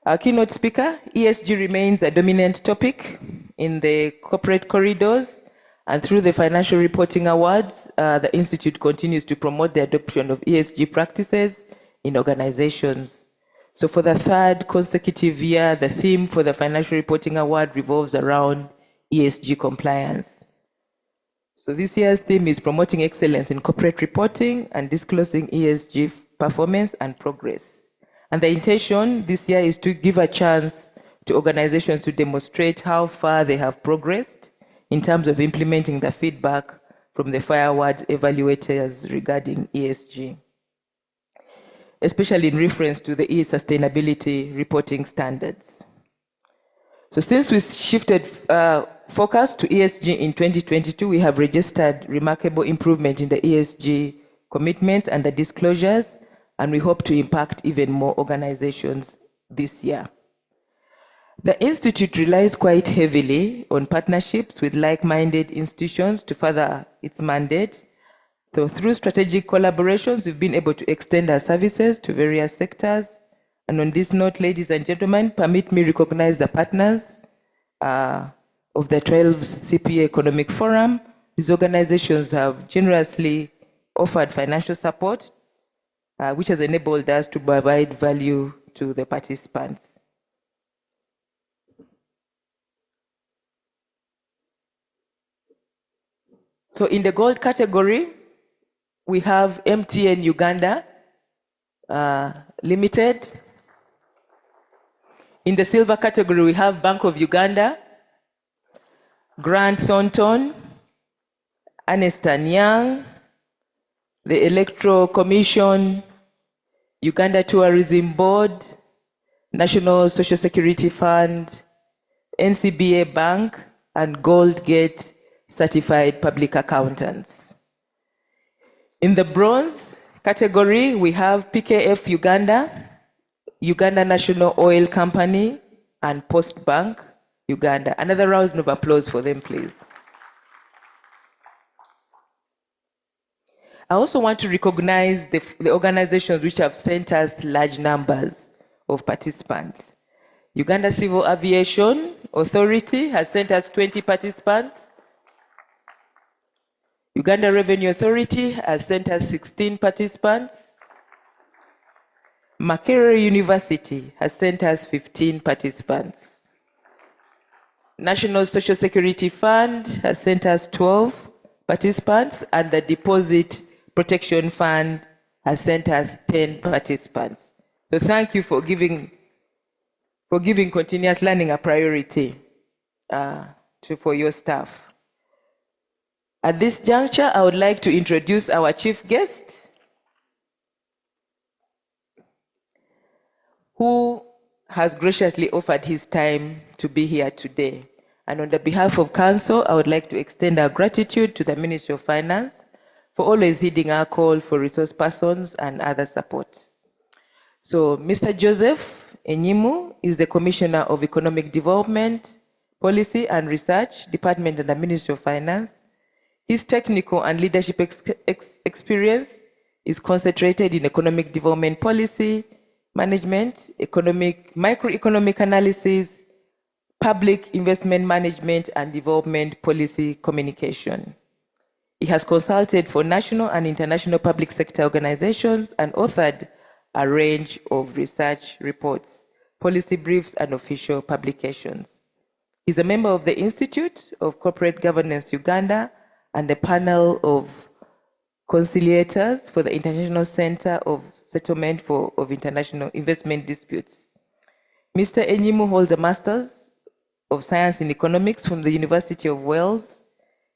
Our keynote speaker, ESG remains a dominant topic in the corporate corridors, and through the Financial Reporting Awards, the Institute continues to promote the adoption of ESG practices in organizations. So for the 3rd consecutive year, the theme for the Financial Reporting Award revolves around ESG compliance. So this year's theme is promoting excellence in corporate reporting and disclosing ESG performance and progress. And the intention this year is to give a chance to organizations to demonstrate how far they have progressed in terms of implementing the feedback from the FIRE Awards evaluators regarding ESG, especially in reference to the sustainability reporting standards. So since we shifted focus to ESG in 2022, we have registered remarkable improvement in the ESG commitments and the disclosures, and we hope to impact even more organizations this year. The Institute relies quite heavily on partnerships with like-minded institutions to further its mandate. So through strategic collaborations, we've been able to extend our services to various sectors. And on this note, ladies and gentlemen, permit me recognize the partners of the 12th CPA Economic Forum. These organizations have generously offered financial support, which has enabled us to provide value to the participants. So in the gold category, we have MTN Uganda Limited. In the silver category, we have Bank of Uganda, Grant Thornton, Ernst & Young, the Electoral Commission, Uganda Tourism Board, National Social Security Fund, NCBA Bank, and Goldgate Certified Public Accountants. In the bronze category, we have PKF Uganda, Uganda National Oil Company, and Post Bank Uganda. Another round of applause for them, please. I also want to recognize the organizations which have sent us large numbers of participants. Uganda Civil Aviation Authority has sent us 20 participants. Uganda Revenue Authority has sent us 16 participants. Makerere University has sent us 15 participants. National Social Security Fund has sent us 12 participants, and the Deposit Protection Fund has sent us 10 participants. So thank you for giving continuous learning a priority for your staff. At this juncture, I would like to introduce our chief guest, who has graciously offered his time to be here today. And on the behalf of Council, I would like to extend our gratitude to the Ministry of Finance for always heeding our call for resource persons and other support. So Mr. Joseph Enyimu is the Commissioner of Economic Development, Policy and Research, Department and the Ministry of Finance. His technical and leadership experience is concentrated in economic development policy, management, microeconomic analysis, public investment management, and development policy communication. He has consulted for national and international public sector organizations and authored a range of research reports, policy briefs, and official publications. He's a member of the Institute of Corporate Governance Uganda and the panel of conciliators for the International Center of Settlement of International Investment Disputes. Mr. Enyimu holds a Master's of Science in Economics from the University of Wales.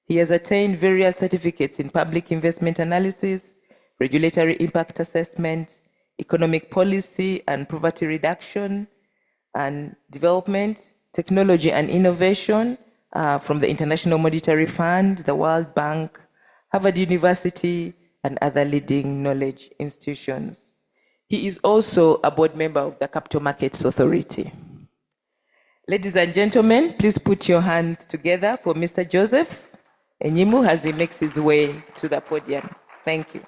He has attained various certificates in public investment analysis, regulatory impact assessment, economic policy and poverty reduction and development, technology and innovation from the International Monetary Fund, the World Bank, Harvard University, and other leading knowledge institutions. He is also a board member of the Capital Markets Authority. Ladies and gentlemen, please put your hands together for Mr. Joseph Enyimu as he makes his way to the podium. Thank you.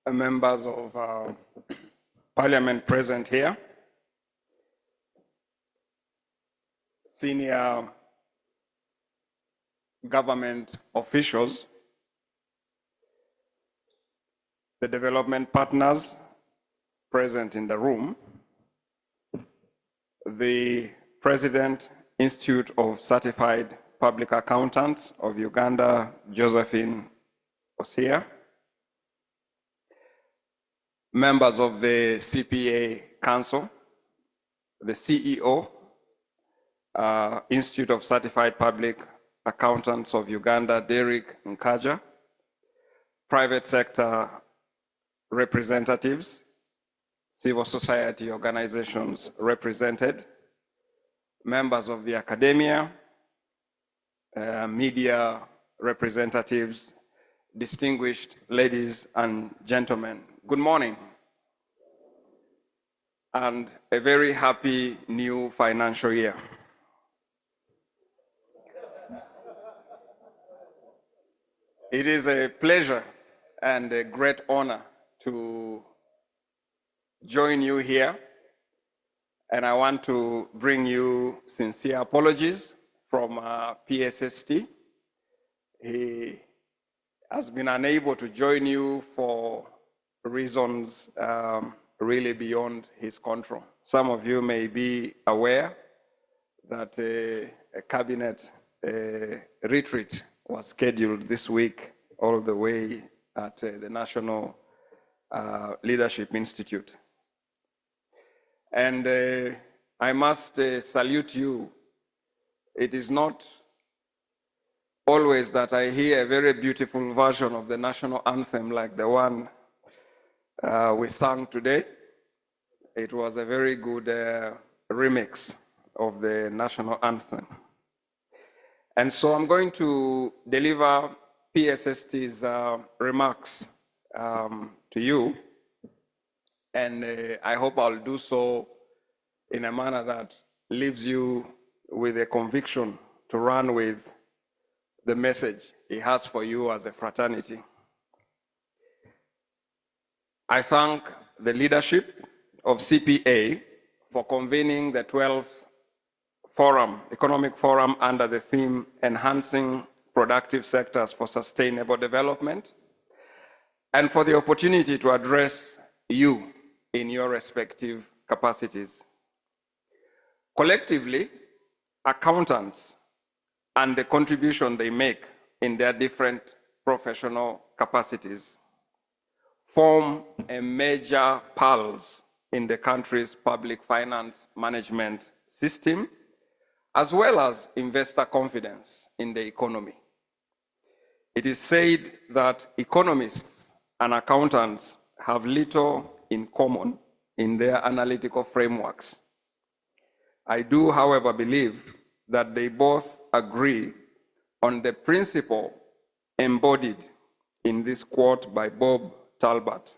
Members of Parliament present here, senior government officials, the development partners present in the room, the President, Institute of Certified Public Accountants of Uganda, Josephine Osia, members of the CPA Council, the CEO, Institute of Certified Public Accountants of Uganda, Derek Nkaja, private sector representatives, civil society organizations represented, members of the academia, media representatives, distinguished ladies and gentlemen. Good morning, and a very happy new financial year. It is a pleasure and a great honor to join you here, and I want to bring you sincere apologies from PSST. He has been unable to join you for reasons really beyond his control. Some of you may be aware that a cabinet retreat was scheduled this week all the way at the National Leadership Institute. And I must salute you. It is not always that I hear a very beautiful version of the national anthem like the one we sang today. It was a very good remix of the national anthem. And so I'm going to deliver PSST's remarks to you. And I hope I'll do so in a manner that leaves you with a conviction to run with the message he has for you as a fraternity. I thank the leadership of CPA for convening the 12th forum, economic forum under the theme Enhancing Productive Sectors for Sustainable Development, and for the opportunity to address you in your respective capacities. Collectively, accountants and the contribution they make in their different professional capacities form a major pulse in the country's public finance management system, as well as investor confidence in the economy. It is said that economists and accountants have little in common in their analytical frameworks. I do, however, believe that they both agree on the principle embodied in this quote by Bob Talbot.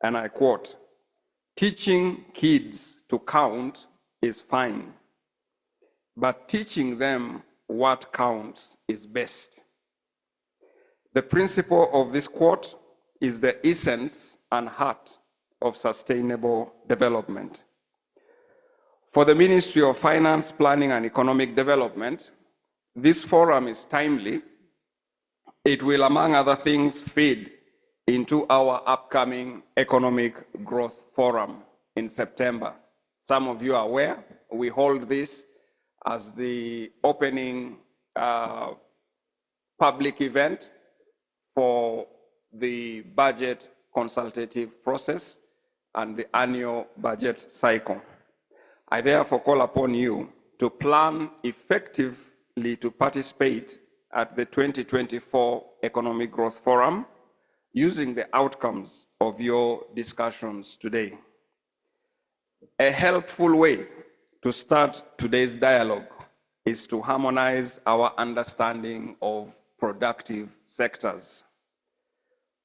And I quote, "Teaching kids to count is fine, but teaching them what counts is best." The principle of this quote is the essence and heart of sustainable development. For the Ministry of Finance, Planning and Economic Development, this forum is timely. It will, among other things, feed into our upcoming Economic Growth Forum in September. Some of you are aware, we hold this as the opening public event for the budget consultative process and the annual budget cycle. I therefore call upon you to plan effectively to participate at the 2024 Economic Growth Forum using the outcomes of your discussions today. A helpful way to start today's dialogue is to harmonize our understanding of productive sectors.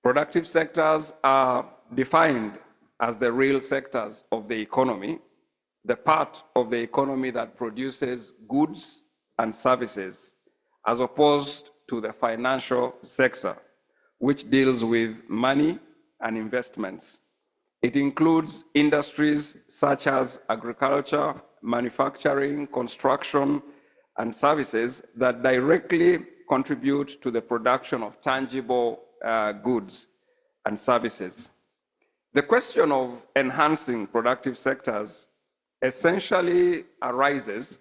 Productive sectors are defined as the real sectors of the economy, the part of the economy that produces goods and services, as opposed to the financial sector, which deals with money and investments. It includes industries such as agriculture, manufacturing, construction, and services that directly contribute to the production of tangible goods and services. The question of enhancing productive sectors essentially arises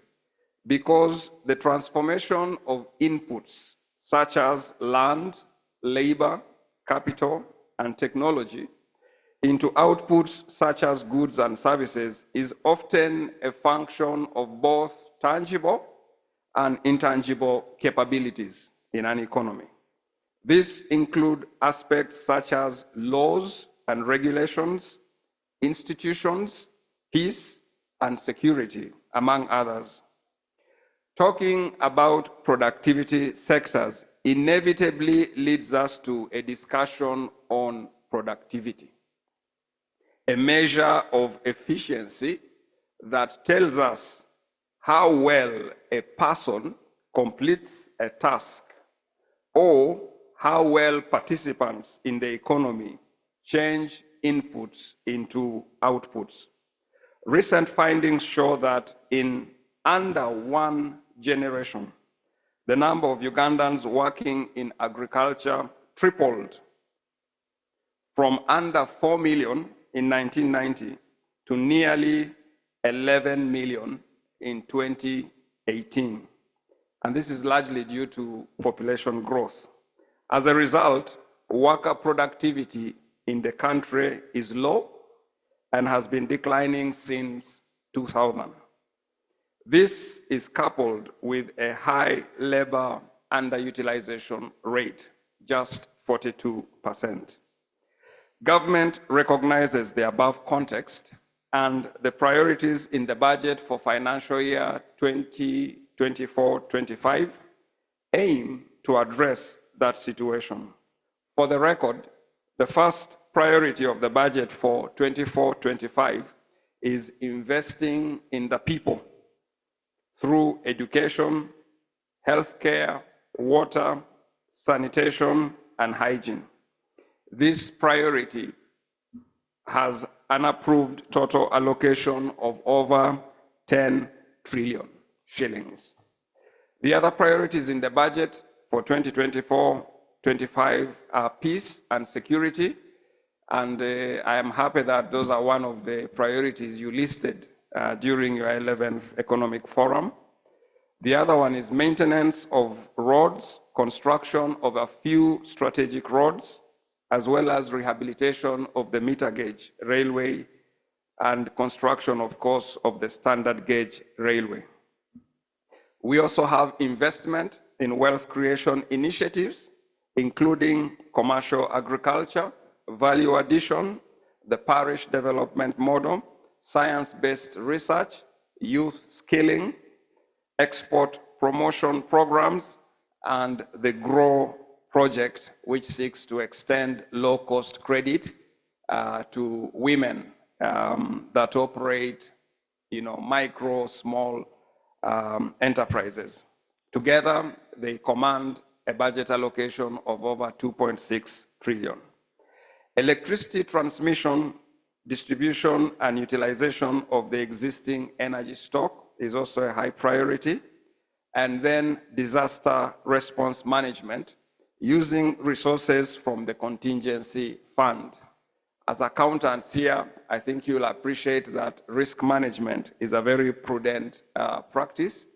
because the transformation of inputs such as land, labor, capital, and technology into outputs such as goods and services is often a function of both tangible and intangible capabilities in an economy. These include aspects such as laws and regulations, institutions, peace, and security, among others. Talking about productivity sectors inevitably leads us to a discussion on productivity, a measure of efficiency that tells us how well a person completes a task or how well participants in the economy change inputs into outputs. Recent findings show that in under one generation, the number of Ugandans working in agriculture tripled from under 4 million in 1990 to nearly 11 million in 2020. 2018. And this is largely due to population growth. As a result, worker productivity in the country is low and has been declining since 2000. This is coupled with a high labor underutilization rate, just 42%. Government recognizes the above context and the priorities in the budget for financial year 2024-25 aim to address that situation. For the record, the first priority of the budget for 24-25 is investing in the people through education, healthcare, water, sanitation, and hygiene. This priority has an approved total allocation of over 10 trillion shillings. The other priorities in the budget for 2024-25 are peace and security, and I am happy that those are one of the priorities you listed during your 11th Economic Forum. The other one is maintenance of roads, construction of a few strategic roads, as well as rehabilitation of the meter gauge railway and construction, of course, of the standard gauge railway. We also have investment in wealth creation initiatives, including commercial agriculture, value addition, the parish development model, science-based research, youth skilling, export promotion programs, and the GROW project, which seeks to extend low-cost credit to women that operate, micro, small enterprises. Together, they command a budget allocation of over 2.6 trillion. Electricity transmission, distribution, and utilization of the existing energy stock is also a high priority. And then disaster response management, using resources from the contingency fund. As accountants here, I think you'll appreciate that risk management is a very prudent practice,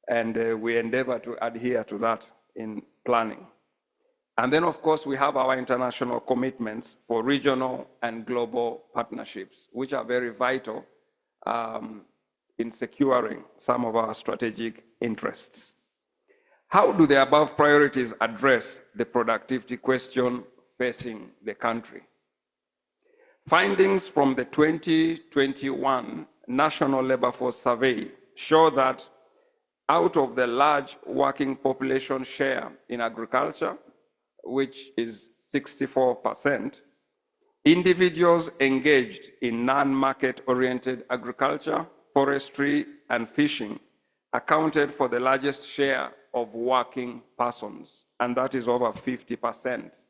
and we endeavor to adhere to that in planning. And then, of course, we have our international commitments for regional and global partnerships, which are very vital in securing some of our strategic interests. How do the above priorities address the productivity question facing the country? Findings from the 2021 National Labor Force Survey show that out of the large working population share in agriculture, which is 64%, individuals engaged in non-market-oriented agriculture, forestry, and fishing accounted for the largest share of working persons, and that is over 50%.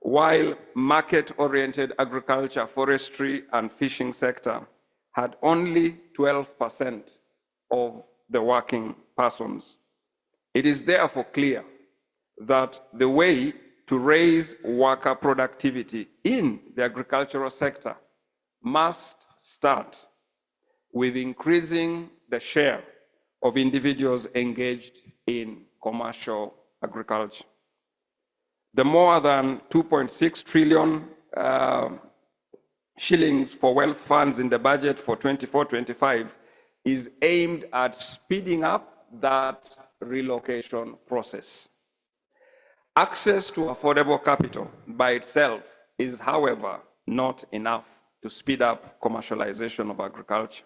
While market-oriented agriculture, forestry, and fishing sector had only 12% of the working persons. It is therefore clear that the way to raise worker productivity in the agricultural sector must start with increasing the share of individuals engaged in commercial agriculture. The more than 2.6 trillion shillings for wealth funds in the budget for 24-25 is aimed at speeding up that relocation process. Access to affordable capital by itself is, however, not enough to speed up commercialization of agriculture.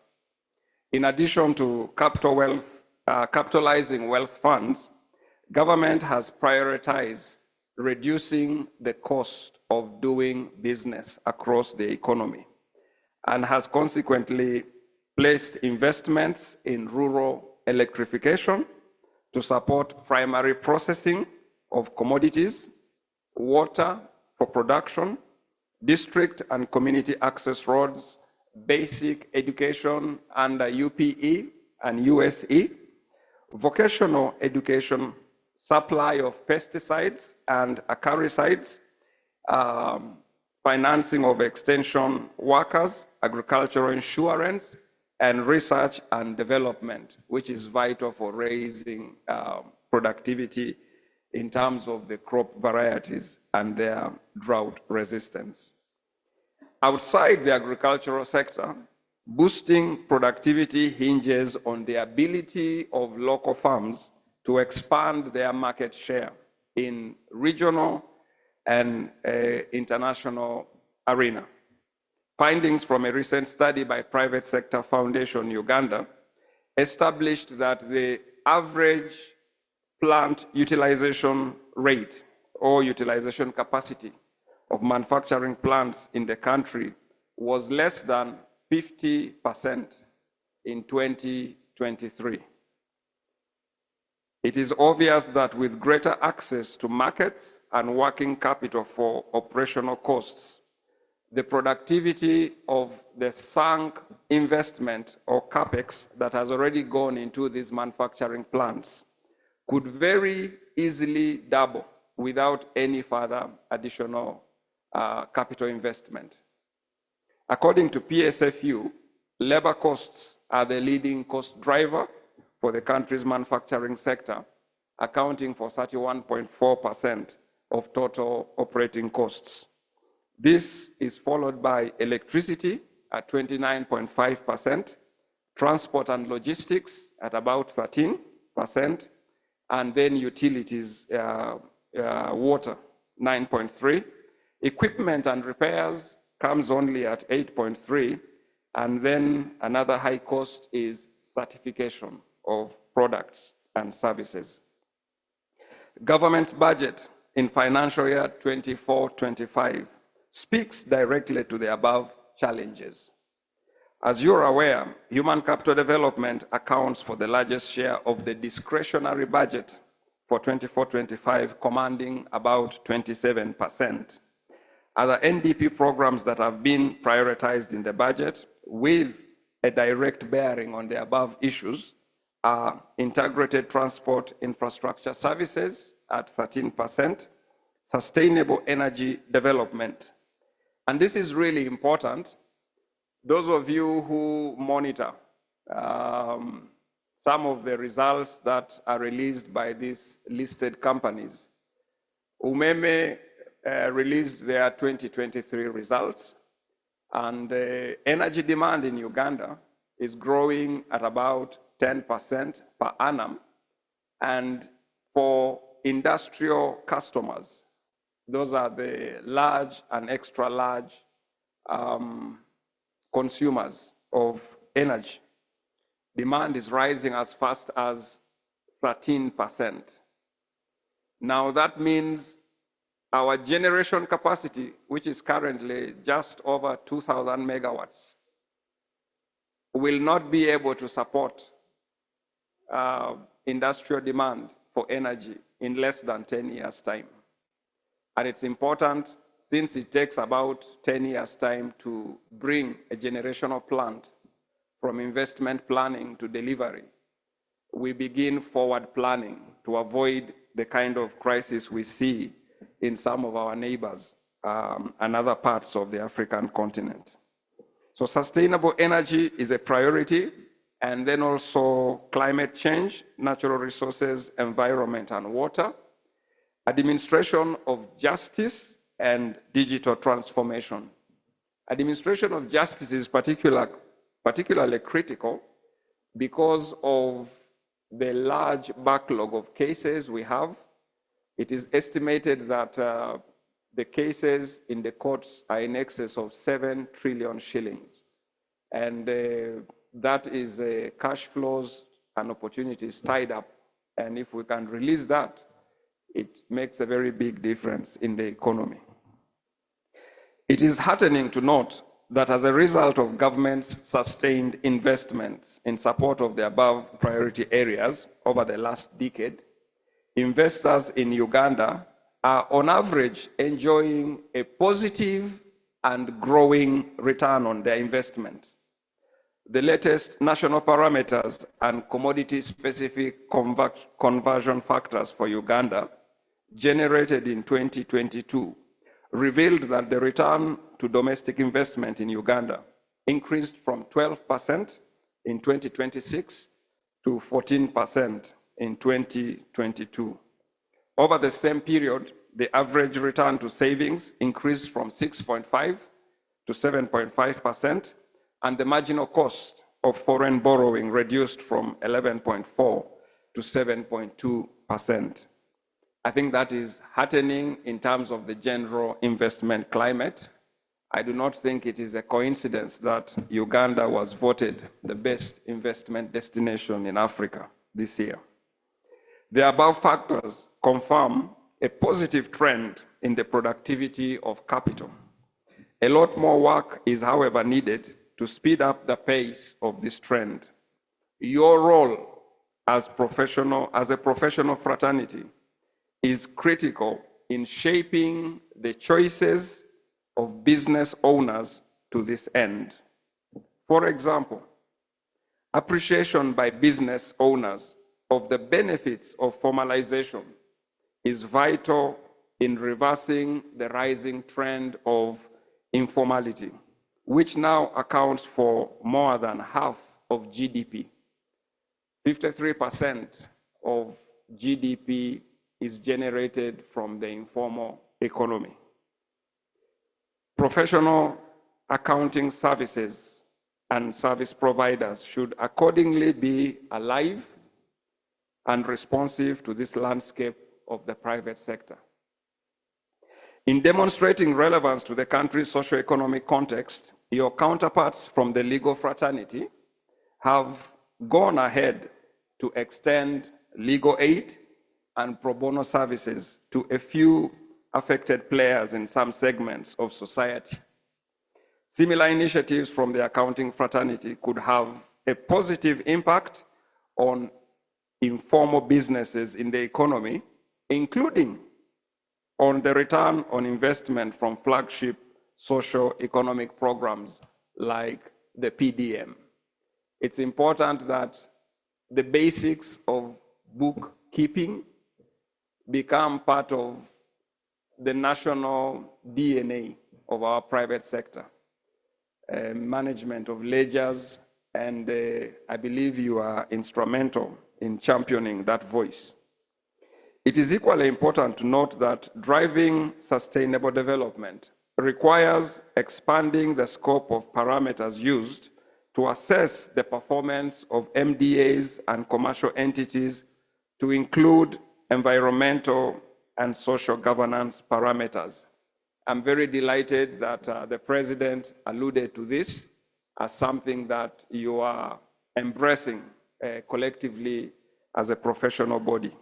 In addition to capitalizing wealth funds, government has prioritized reducing the cost of doing business across the economy and has consequently placed investments in rural electrification to support primary processing of commodities, water for production, district and community access roads, basic education under UPE and USE, vocational education, supply of pesticides and acaricides, financing of extension workers, agricultural insurance, and research and development, which is vital for raising productivity in terms of the crop varieties and their drought resistance. Outside the agricultural sector, boosting productivity hinges on the ability of local farms to expand their market share in regional and international arena. Findings from a recent study by Private Sector Foundation Uganda established that the average plant utilization rate or utilization capacity of manufacturing plants in the country was less than 50% in 2023. It is obvious that with greater access to markets and working capital for operational costs, the productivity of the sunk investment or capex that has already gone into these manufacturing plants could very easily double without any further additional capital investment. According to PSFU, labor costs are the leading cost driver for the country's manufacturing sector, accounting for 31.4% of total operating costs. This is followed by electricity at 29.5%, transport and logistics at about 13%, and then utilities, water, 9.3%. Equipment and repairs comes only at 8.3%, and then another high cost is certification of products and services. Government's budget in financial year 24-25 speaks directly to the above challenges. As you're aware, human capital development accounts for the largest share of the discretionary budget for 24-25, commanding about 27%. Other NDP programs that have been prioritized in the budget with a direct bearing on the above issues are integrated transport infrastructure services at 13%, sustainable energy development. And this is really important. Those of you who monitor some of the results that are released by these listed companies, Umeme released their 2023 results, and energy demand in Uganda is growing at about 10% per annum. And for industrial customers, those are the large and extra large consumers of energy, demand is rising as fast as 13%. Now that means our generation capacity, which is currently just over 2,000 megawatts, will not be able to support industrial demand for energy in less than 10 years' time. And it's important, since it takes about 10 years' time to bring a generational plant from investment planning to delivery, we begin forward planning to avoid the kind of crisis we see in some of our neighbors and other parts of the African continent. So sustainable energy is a priority, and then also climate change, natural resources, environment, and water, administration of justice, and digital transformation. Administration of justice is particularly critical because of the large backlog of cases we have. It is estimated that the cases in the courts are in excess of 7 trillion shillings. And that is cash flows and opportunities tied up. And if we can release that, it makes a very big difference in the economy. It is heartening to note that as a result of government's sustained investments in support of the above priority areas over the last decade, investors in Uganda are on average enjoying a positive and growing return on their investment. The latest national parameters and commodity-specific conversion factors for Uganda, generated in 2022, revealed that the return to domestic investment in Uganda increased from 12% in 2026 to 14% in 2022. Over the same period, the average return to savings increased from 6.5 to 7.5%, and the marginal cost of foreign borrowing reduced from 11.4 to 7.2%. I think that is heartening in terms of the general investment climate. I do not think it is a coincidence that Uganda was voted the best investment destination in Africa this year. The above factors confirm a positive trend in the productivity of capital. A lot more work is, however, needed to speed up the pace of this trend. Your role as a professional fraternity is critical in shaping the choices of business owners to this end. For example, appreciation by business owners of the benefits of formalization is vital in reversing the rising trend of informality, which now accounts for more than half of GDP. 53% of GDP is generated from the informal economy. Professional accounting services and service providers should accordingly be alive and responsive to this landscape of the private sector. In demonstrating relevance to the country's socio-economic context, your counterparts from the legal fraternity have gone ahead to extend legal aid and pro bono services to a few affected players in some segments of society. Similar initiatives from the accounting fraternity could have a positive impact on informal businesses in the economy, including on the return on investment from flagship socio-economic programs like the PDM. It's important that the basics of bookkeeping become part of the national DNA of our private sector. Management of ledgers, and I believe you are instrumental in championing that voice. It is equally important to note that driving sustainable development requires expanding the scope of parameters used to assess the performance of MDAs and commercial entities to include environmental and social governance parameters. I'm very delighted that the President alluded to this as something that you are embracing collectively as a professional body.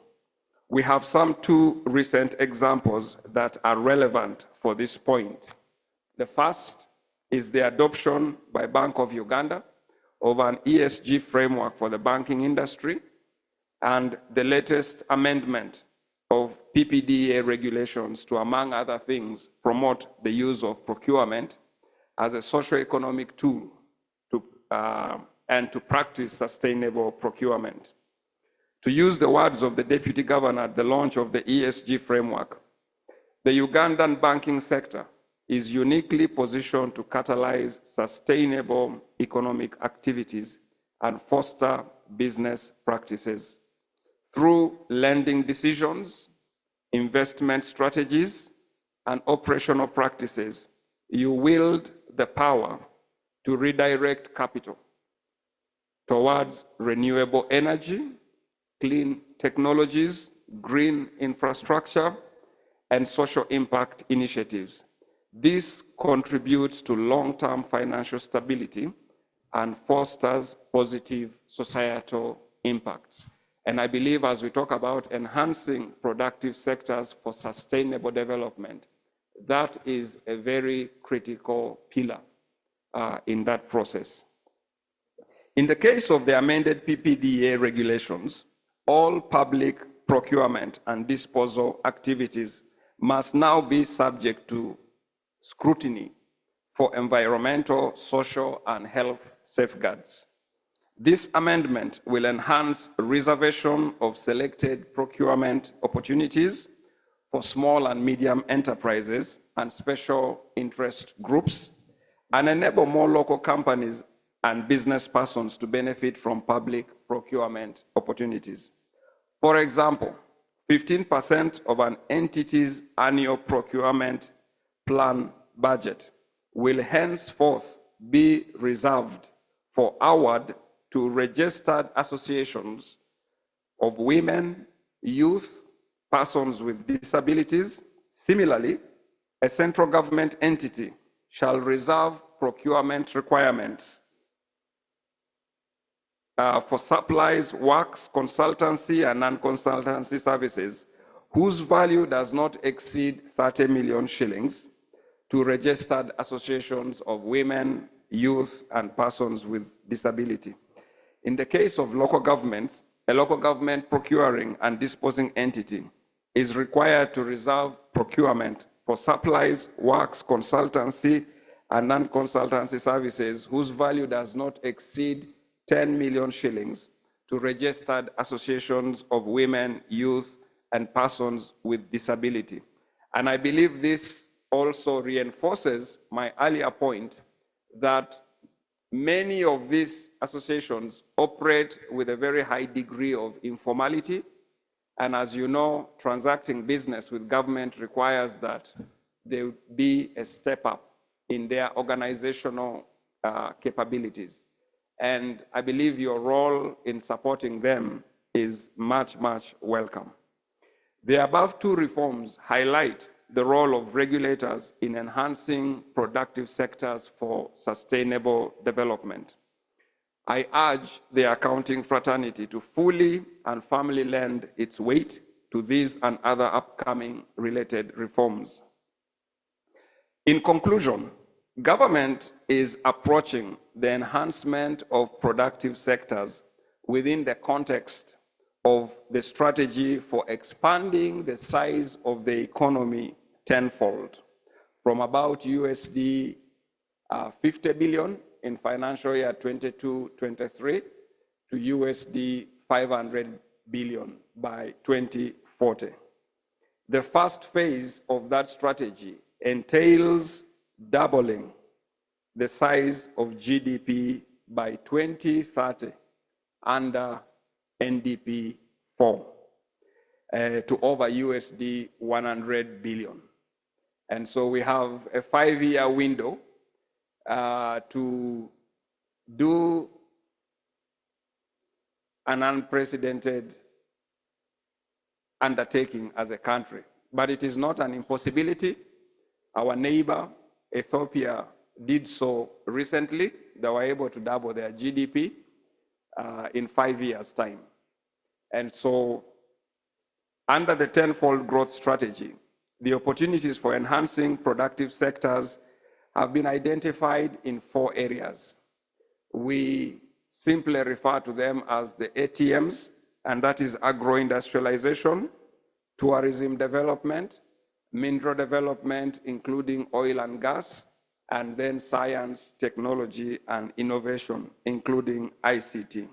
We have some two recent examples that are relevant for this point. The first is the adoption by Bank of Uganda of an ESG framework for the banking industry, and the latest amendment of PPDA regulations to, among other things, promote the use of procurement as a socio-economic tool and to practice sustainable procurement. To use the words of the Deputy Governor at the launch of the ESG framework, the Ugandan banking sector is uniquely positioned to catalyze sustainable economic activities and foster business practices. Through lending decisions, investment strategies, and operational practices, you wield the power to redirect capital towards renewable energy, clean technologies, green infrastructure, and social impact initiatives. This contributes to long-term financial stability and fosters positive societal impacts. And I believe as we talk about enhancing productive sectors for sustainable development, that is a very critical pillar in that process. In the case of the amended PPDA regulations, all public procurement and disposal activities must now be subject to scrutiny for environmental, social, and health safeguards. This amendment will enhance reservation of selected procurement opportunities for small and medium enterprises and special interest groups, and enable more local companies and business persons to benefit from public procurement opportunities. For example, 15% of an entity's annual procurement plan budget will henceforth be reserved for award to registered associations of women, youth, persons with disabilities. Similarly, a central government entity shall reserve procurement requirements for supplies, works, consultancy, and non-consultancy services whose value does not exceed 30 million shillings to registered associations of women, youth, and persons with disability. In the case of local governments, a local government procuring and disposing entity is required to reserve procurement for supplies, works, consultancy, and non-consultancy services whose value does not exceed 10 million shillings to registered associations of women, youth, and persons with disability. And I believe this also reinforces my earlier point that many of these associations operate with a very high degree of informality. And as you know, transacting business with government requires that there be a step up in their organizational capabilities. And I believe your role in supporting them is much, much welcome. The above two reforms highlight the role of regulators in enhancing productive sectors for sustainable development. I urge the accounting fraternity to fully and firmly lend its weight to these and other upcoming related reforms. In conclusion, government is approaching the enhancement of productive sectors within the context of the strategy for expanding the size of the economy tenfold, from about USD 50 billion in financial year 22-23 to USD 500 billion by 2040. The first phase of that strategy entails doubling the size of GDP by 2030 under NDP 4 to over USD 100 billion. And so we have a 5-year window to do an unprecedented undertaking as a country. But it is not an impossibility. Our neighbor, Ethiopia, did so recently. They were able to double their GDP in 5 years' time. And so under the tenfold growth strategy, the opportunities for enhancing productive sectors have been identified in 4 areas. We simply refer to them as the ATMs, and that is agro-industrialization, tourism development, mineral development, including oil and gas, and then science, technology, and innovation, including ICT.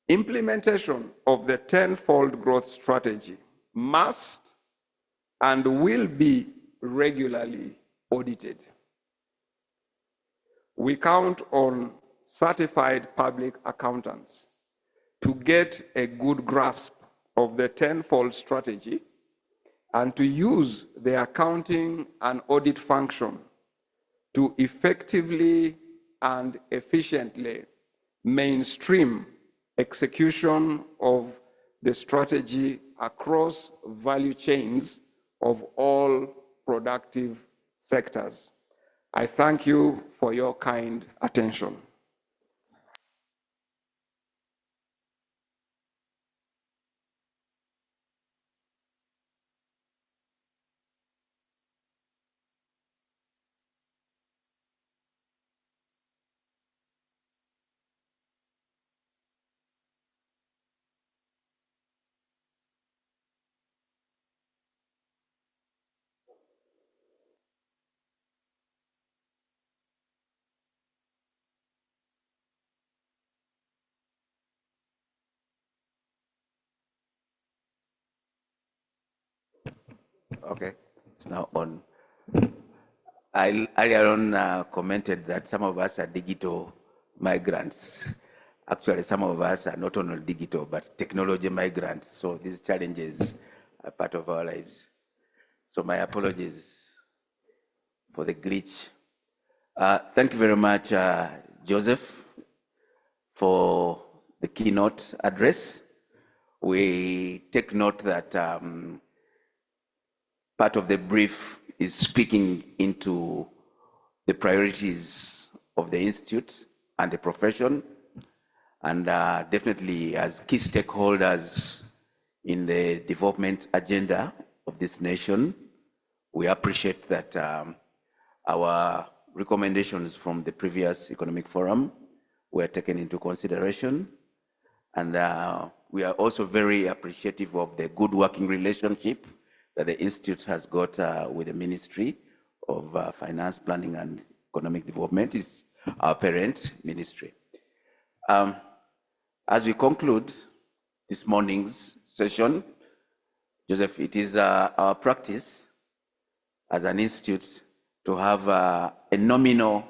Implementation of the tenfold growth strategy must and will be regularly audited. We count on certified public accountants to get a good grasp of the tenfold strategy and to use the accounting and audit function to effectively and efficiently mainstream execution of the strategy across value chains of all productive sectors. I thank you for your kind attention. Okay, it's now on. I earlier on commented that some of us are digital migrants. Actually, some of us are not only digital, but technology migrants. So these challenges are part of our lives. So my apologies for the glitch. Thank you very much, Joseph, for the keynote address. We take note that part of the brief is speaking into the priorities of the Institute and the profession, and definitely as key stakeholders in the development agenda of this nation, we appreciate that our recommendations from the previous economic forum were taken into consideration. And we are also very appreciative of the good working relationship that the Institute has got with the Ministry of Finance, Planning and Economic Development. It's our parent ministry. As we conclude this morning's session, Joseph, it is our practice as an institute to have a nominal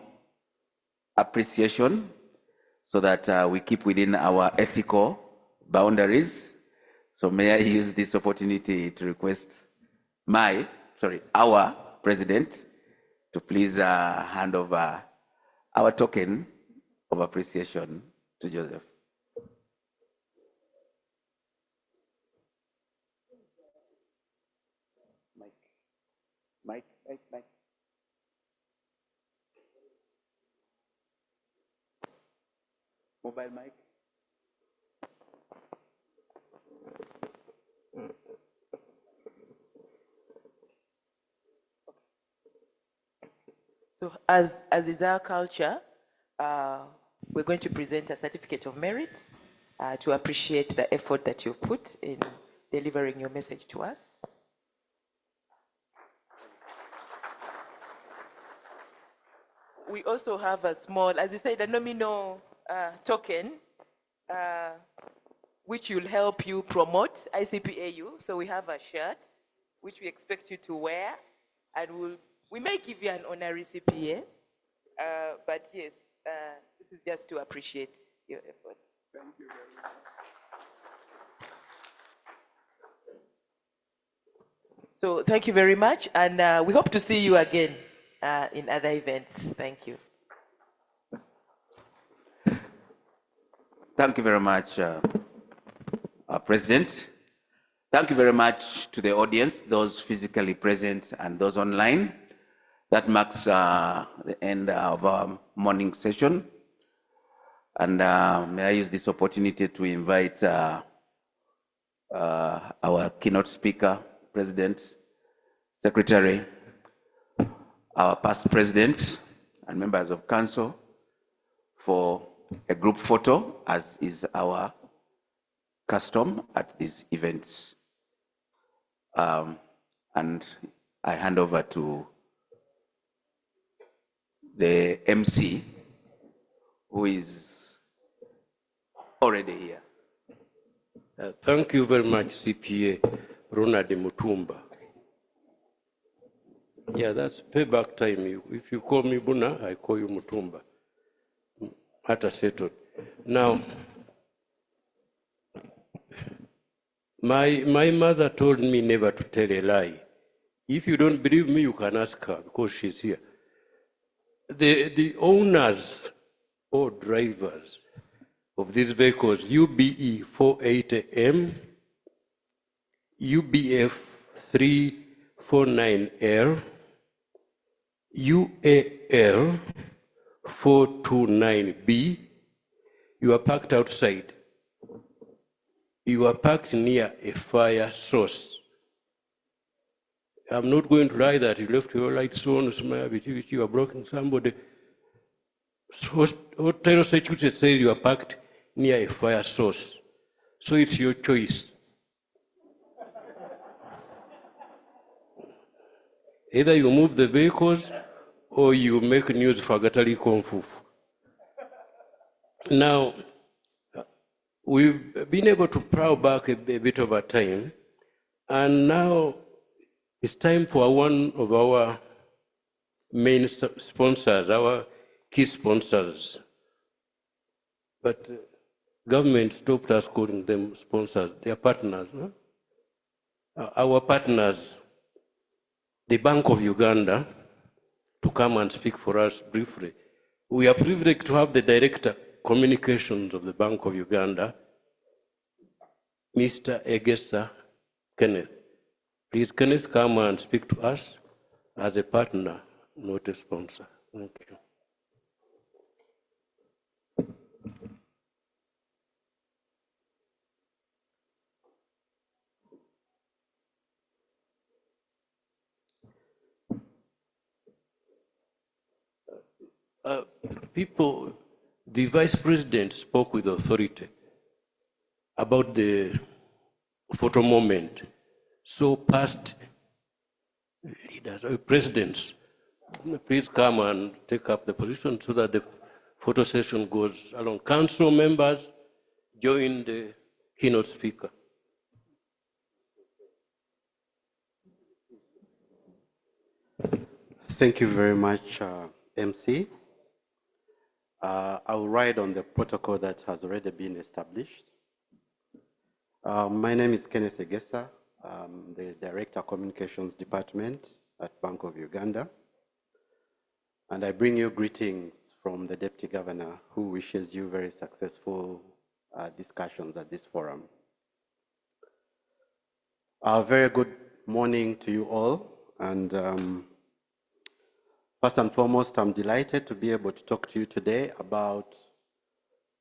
appreciation so that we keep within our ethical boundaries. So may I use this opportunity to request our president to please hand over our token of appreciation to Joseph. Mike. Mobile mic. So as is our culture, we're going to present a certificate of merit to appreciate the effort that you've put in delivering your message to us. We also have a small, as you said, a nominal token, which will help you promote ICPAU. So we have a shirt, which we expect you to wear, and we may give you an honorary CPA, but yes, this is just to appreciate your effort. Thank you very much. So thank you very much, and we hope to see you again in other events. Thank you. Thank you very much, President. Thank you very much to the audience, those physically present and those online. That marks the end of our morning session. And may I use this opportunity to invite our keynote speaker, President, Secretary, our past presidents and members of council for a group photo, as is our custom at these events. And I hand over to the MC, who is already here. Thank you very much, CPA Ronald Mutumba. Yeah, that's payback time. If you call me Buna, I call you Mutumba. Hata settled. Now, my mother told me never to tell a lie. If you don't believe me, you can ask her because she's here. The owners or drivers of these vehicles, UBE 480M, UBF 349L, UAL 429B, you are parked outside. You are parked near a fire source. I'm not going to lie that you left your lights on, you are blocking somebody. Hotel security says you are parked near a fire source. So it's your choice. Either you move the vehicles or you make news for Gatali Konfu. Now, we've been able to plow back a bit over time, and now it's time for one of our main sponsors, our key sponsors, But government stopped us calling them sponsors. They are partners. No? Our partners, the Bank of Uganda, to come and speak for us briefly. We are privileged to have the Director Communications of the Bank of Uganda, Mr. Egesa Kenneth. Please, Kenneth, come and speak to us as a partner, not a sponsor. Thank you. People, the Vice President spoke with authority about the photo moment. So past leaders, presidents, please come and take up the position so that the photo session goes along. Council members, join the keynote speaker. Thank you very much, MC. I will ride on the protocol that has already been established. My name is Kenneth Egesa. I'm the Director Communications Department at Bank of Uganda. And I bring you greetings from the Deputy Governor, who wishes you very successful discussions at this forum. A very good morning to you all. And first and foremost, I'm delighted to be able to talk to you today about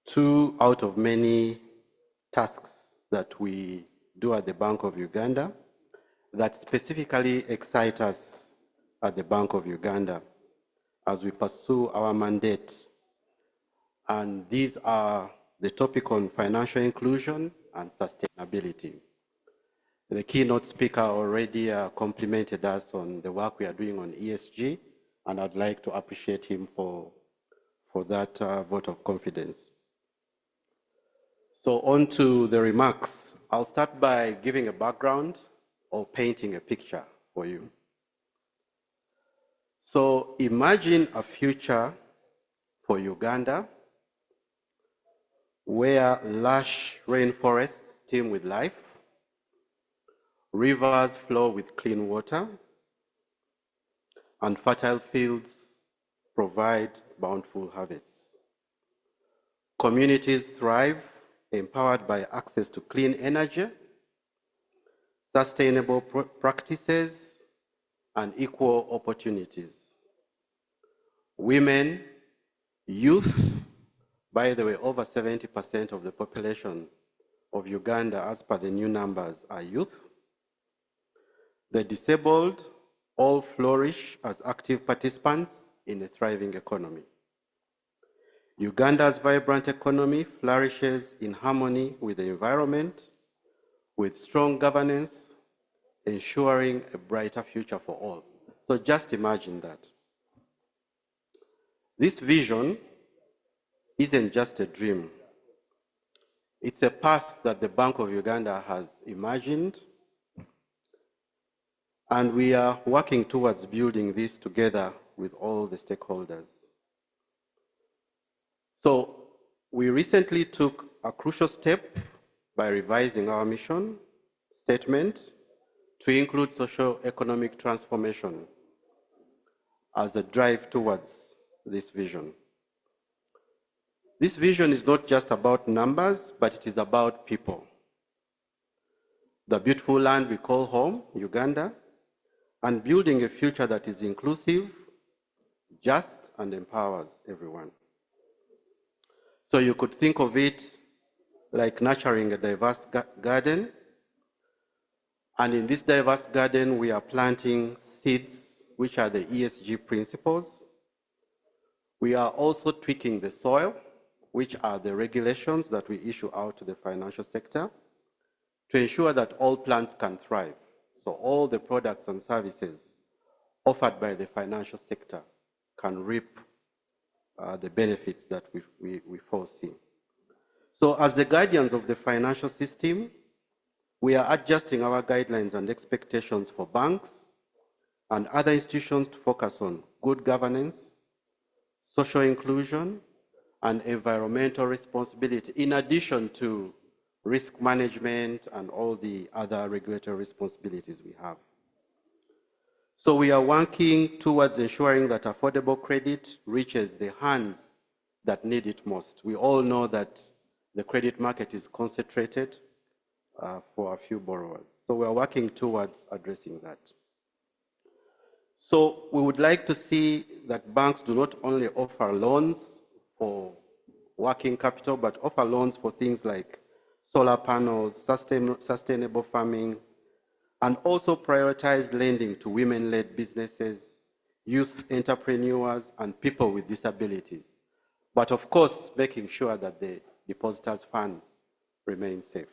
two out of many tasks that we do at the Bank of Uganda that specifically excite us at the Bank of Uganda as we pursue our mandate. And these are the topic on financial inclusion and sustainability. The keynote speaker already complimented us on the work we are doing on ESG, and I'd like to appreciate him for that vote of confidence. So on to the remarks. I'll start by giving a background or painting a picture for you. So imagine a future for Uganda where lush rainforests teem with life, rivers flow with clean water, and fertile fields provide bountiful harvests. Communities thrive, empowered by access to clean energy, sustainable practices, and equal opportunities. Women, youth, by the way, over 70% of the population of Uganda, as per the new numbers, are youth. The disabled all flourish as active participants in a thriving economy. Uganda's vibrant economy flourishes in harmony with the environment, with strong governance, ensuring a brighter future for all. So just imagine that. This vision isn't just a dream. It's a path that the Bank of Uganda has imagined, and we are working towards building this together with all the stakeholders. So we recently took a crucial step by revising our mission statement to include socio-economic transformation as a drive towards this vision. This vision is not just about numbers, but it is about people. The beautiful land we call home, Uganda, and building a future that is inclusive, just, and empowers everyone. So you could think of it like nurturing a diverse garden. And in this diverse garden, we are planting seeds, which are the ESG principles. We are also tweaking the soil, which are the regulations that we issue out to the financial sector, to ensure that all plants can thrive. So all the products and services offered by the financial sector can reap the benefits that we foresee. So as the guardians of the financial system, we are adjusting our guidelines and expectations for banks and other institutions to focus on good governance, social inclusion, and environmental responsibility, in addition to risk management and all the other regulatory responsibilities we have. So we are working towards ensuring that affordable credit reaches the hands that need it most. We all know that the credit market is concentrated for a few borrowers. So we are working towards addressing that. So we would like to see that banks do not only offer loans for working capital, but offer loans for things like solar panels, sustainable farming, and also prioritize lending to women-led businesses, youth entrepreneurs, and people with disabilities. But of course, making sure that the depositors' funds remain safe.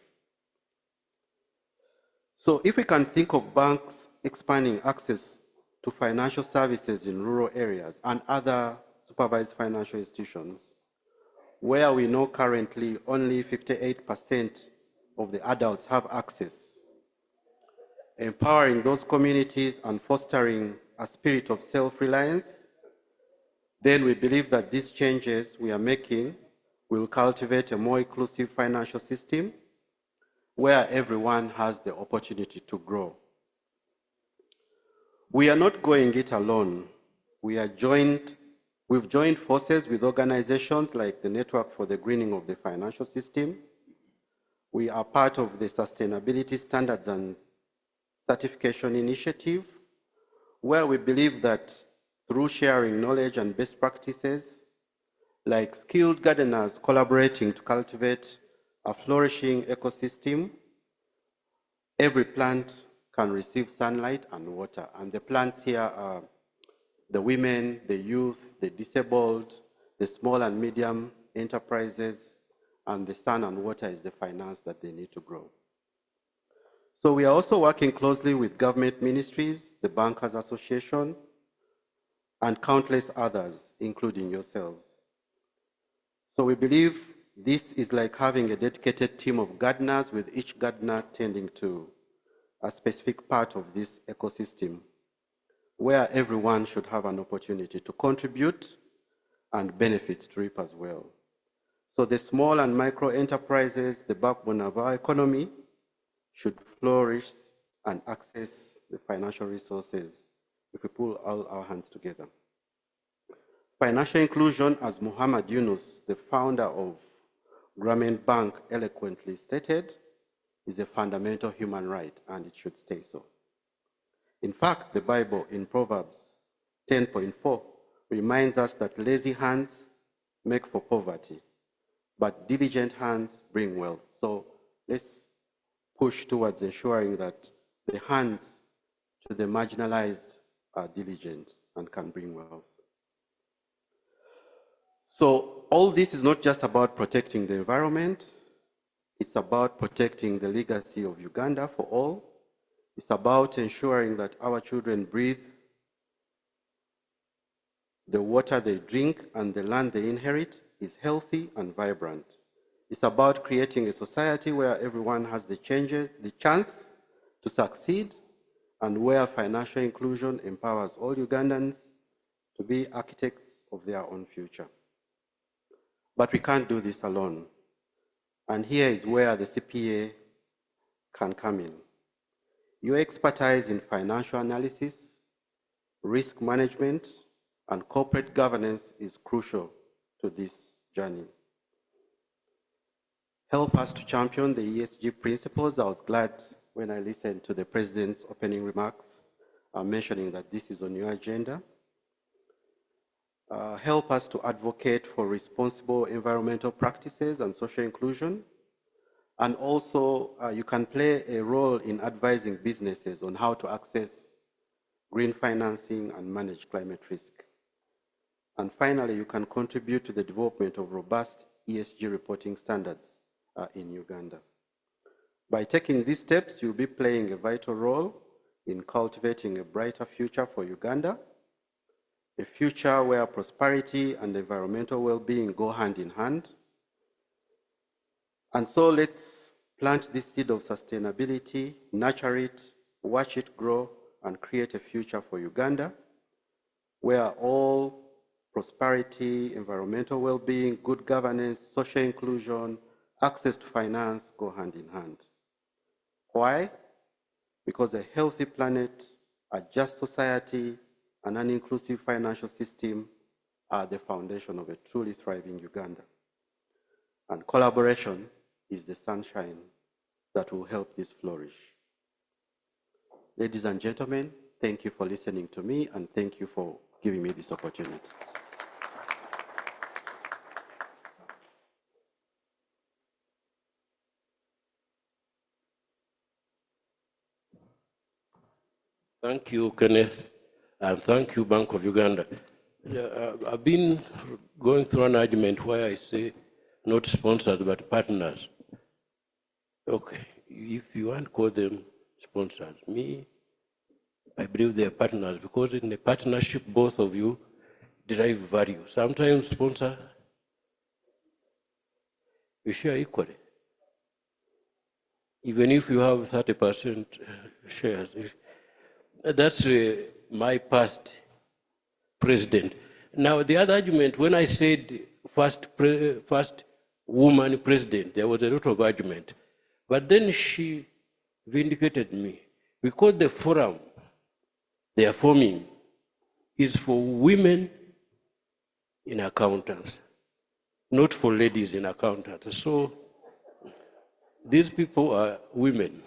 So if we can think of banks expanding access to financial services in rural areas and other supervised financial institutions, where we know currently only 58% of the adults have access, empowering those communities and fostering a spirit of self-reliance, then we believe that these changes we are making will cultivate a more inclusive financial system where everyone has the opportunity to grow. We are not going it alone. We've joined forces with organizations like the Network for the Greening of the Financial System. We are part of the Sustainability Standards and Certification Initiative, where we believe that through sharing knowledge and best practices, like skilled gardeners collaborating to cultivate a flourishing ecosystem, every plant can receive sunlight and water. And the plants here are the women, the youth, the disabled, the small and medium enterprises, and the sun and water is the finance that they need to grow. So we are also working closely with government ministries, the Bankers Association, and countless others, including yourselves. So we believe this is like having a dedicated team of gardeners, with each gardener tending to a specific part of this ecosystem, where everyone should have an opportunity to contribute and benefits to reap as well. So the small and micro enterprises, the backbone of our economy, should flourish and access the financial resources if we pull all our hands together. Financial inclusion, as Muhammad Yunus, the founder of Grameen Bank, eloquently stated, is a fundamental human right, and it should stay so. In fact, the Bible in Proverbs 10.4 reminds us that lazy hands make for poverty, but diligent hands bring wealth. So let's push towards ensuring that the hands to the marginalized are diligent and can bring wealth. So all this is not just about protecting the environment, it's about protecting the legacy of Uganda for all. It's about ensuring that our children breathe the water they drink and the land they inherit is healthy and vibrant. It's about creating a society where everyone has the chance to succeed, and where financial inclusion empowers all Ugandans to be architects of their own future. But we can't do this alone. And here is where the CPA can come in. Your expertise in financial analysis, risk management, and corporate governance is crucial to this journey. Help us to champion the ESG principles. I was glad when I listened to the President's opening remarks mentioning that this is on your agenda. Help us to advocate for responsible environmental practices and social inclusion. And also, you can play a role in advising businesses on how to access green financing and manage climate risk. And finally, you can contribute to the development of robust ESG reporting standards in Uganda. By taking these steps, you'll be playing a vital role in cultivating a brighter future for Uganda, a future where prosperity and environmental well-being go hand in hand. And so let's plant this seed of sustainability, nurture it, watch it grow, and create a future for Uganda where all prosperity, environmental well-being, good governance, social inclusion, access to finance go hand in hand. Why? Because a healthy planet, a just society, and an inclusive financial system are the foundation of a truly thriving Uganda. And collaboration is the sunshine that will help this flourish. Ladies and gentlemen, thank you for listening to me, and thank you for giving me this opportunity. Thank you, Kenneth, and thank you, Bank of Uganda. I've been going through an argument where I say not sponsors, but partners. Okay, if you want to call them sponsors, me, I believe they are partners, because in a partnership, both of you derive value. Sometimes sponsor, you share equally. Even if you have 30% shares. That's my past president. Now, the other argument, when I said first woman president, there was a lot of argument. But then she vindicated me, because the forum they are forming is for women in accountants, not for ladies in accountants. So these people are women.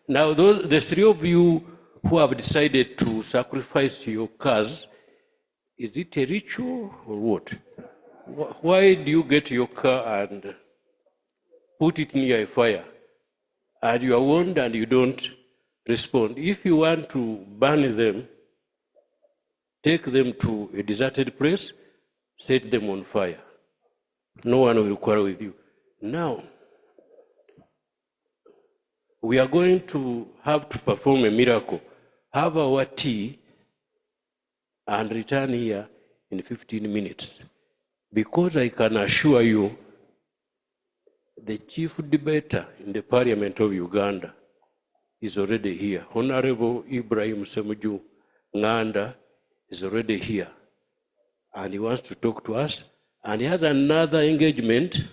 Now, the three of you who have decided to sacrifice your cars, is it a ritual or what? Why do you get your car and put it near a fire, and you are warned and you don't respond? If you want to burn them, take them to a deserted place, set them on fire. No one will quarrel with you. Now, we are going to have to perform a miracle. Have our tea and return here in 15 minutes. Because I can assure you, the chief debater in the Parliament of Uganda is already here. Honorable Ibrahim Semuju Nganda is already here. And he wants to talk to us. And he has another engagement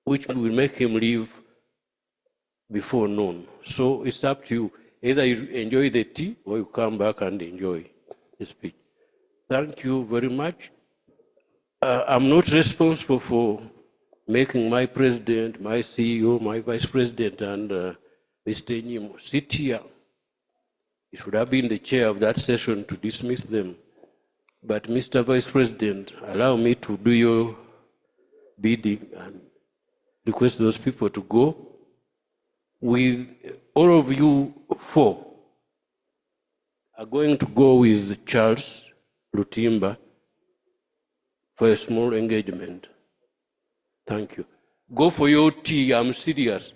which will make him leave before noon. So it's up to you. Either you enjoy the tea or you come back and enjoy the speech. Thank you very much. I'm not responsible for making my president, my CEO, my vice president, and Mr. Nyimo sit here. He should have been the chair of that session to dismiss them. But Mr. Vice President, allow me to do your bidding and request those people to go. With all of you four are going to go with Charles Lutimba for a small engagement. Thank you. Go for your tea, I'm serious.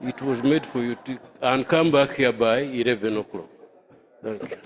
It was made for you to, and come back here by 11 o'clock. Thank you.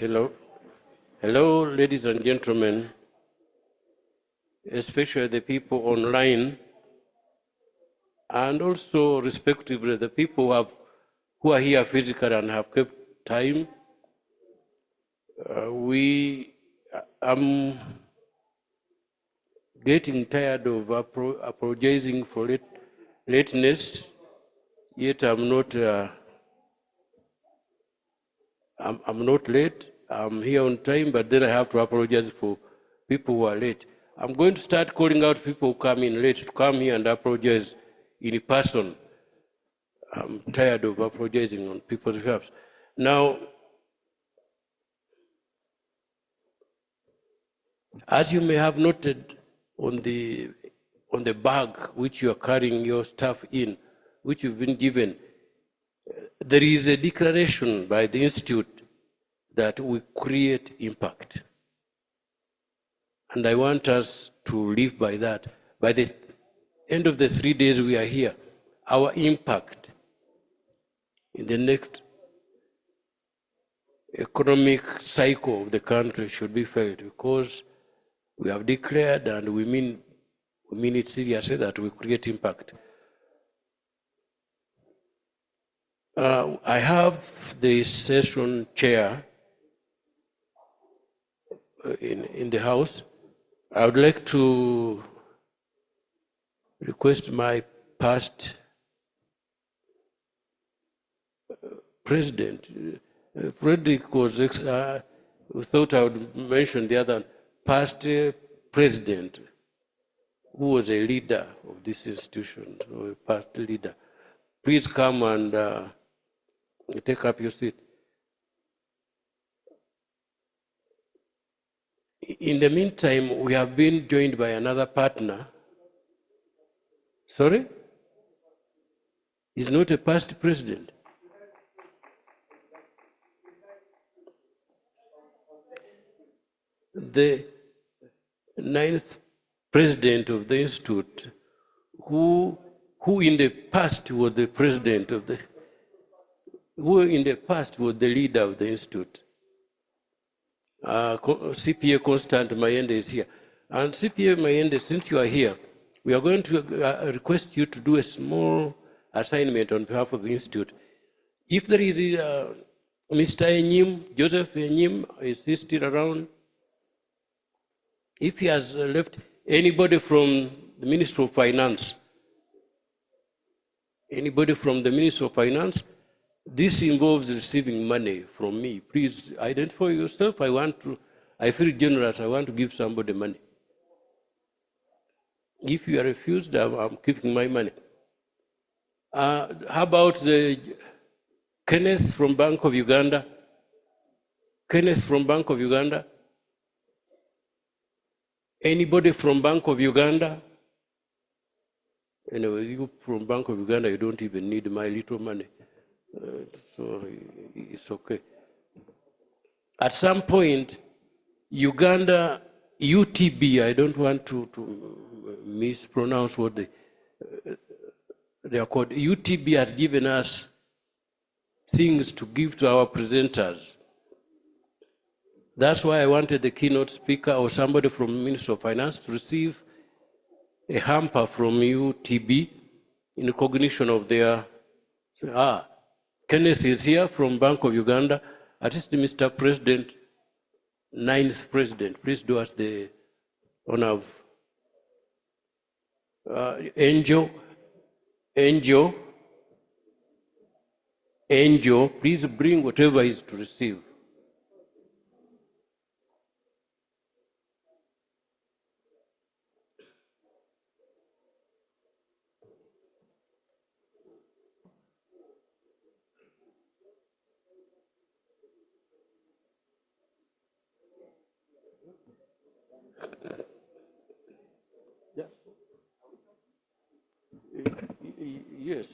Hello. Hello, ladies and gentlemen, especially the people online, and also respectively the people who are here physically and have kept time. I'm getting tired of apologizing for lateness, yet I'm not late. I'm here on time, but then I have to apologize for people who are late. I'm going to start calling out people who come in late to come here and apologize in person. I'm tired of apologizing on people's behalf. Now, as you may have noted on the bag which you are carrying your stuff in, which you've been given, there is a declaration by the Institute that we create impact. And I want us to live by that. By the end of the 3 days we are here, our impact in the next economic cycle of the country should be felt, because we have declared, and we mean it seriously, that we create impact. I have the session chair in the House. I would like to request my past president, Frederick was, thought I would mention the other past president, who was a leader of this institution, or a past leader. Please come and take up your seat. In the meantime, we have been joined by another partner. Sorry? He's not a past president. The 9th president of the institute, who in the past was the president of the, who in the past was the leader of the institute. CPA Constant Mayende is here. And CPA Mayende, since you are here, we are going to request you to do a small assignment on behalf of the institute. If there is Mr. Enyim, Joseph Enyim, is he still around? If he has left, anybody from the Ministry of Finance, anybody from the Ministry of Finance, this involves receiving money from me. Please identify yourself. I feel generous. I want to give somebody money. If you are refused, I'm keeping my money. How about the Kenneth from Bank of Uganda? Kenneth from Bank of Uganda? Anybody from Bank of Uganda? Anyway, you from Bank of Uganda, you don't even need my little money. So it's okay. At some point, Uganda, UTB, I don't want to mispronounce what they are called. UTB has given us things to give to our presenters. That's why I wanted the keynote speaker or somebody from the Ministry of Finance to receive a hamper from UTB in recognition of their, Kenneth is here from Bank of Uganda. At least Mr. President, 9th President, please do us the honor of Angel, please bring whatever is to receive. Yes,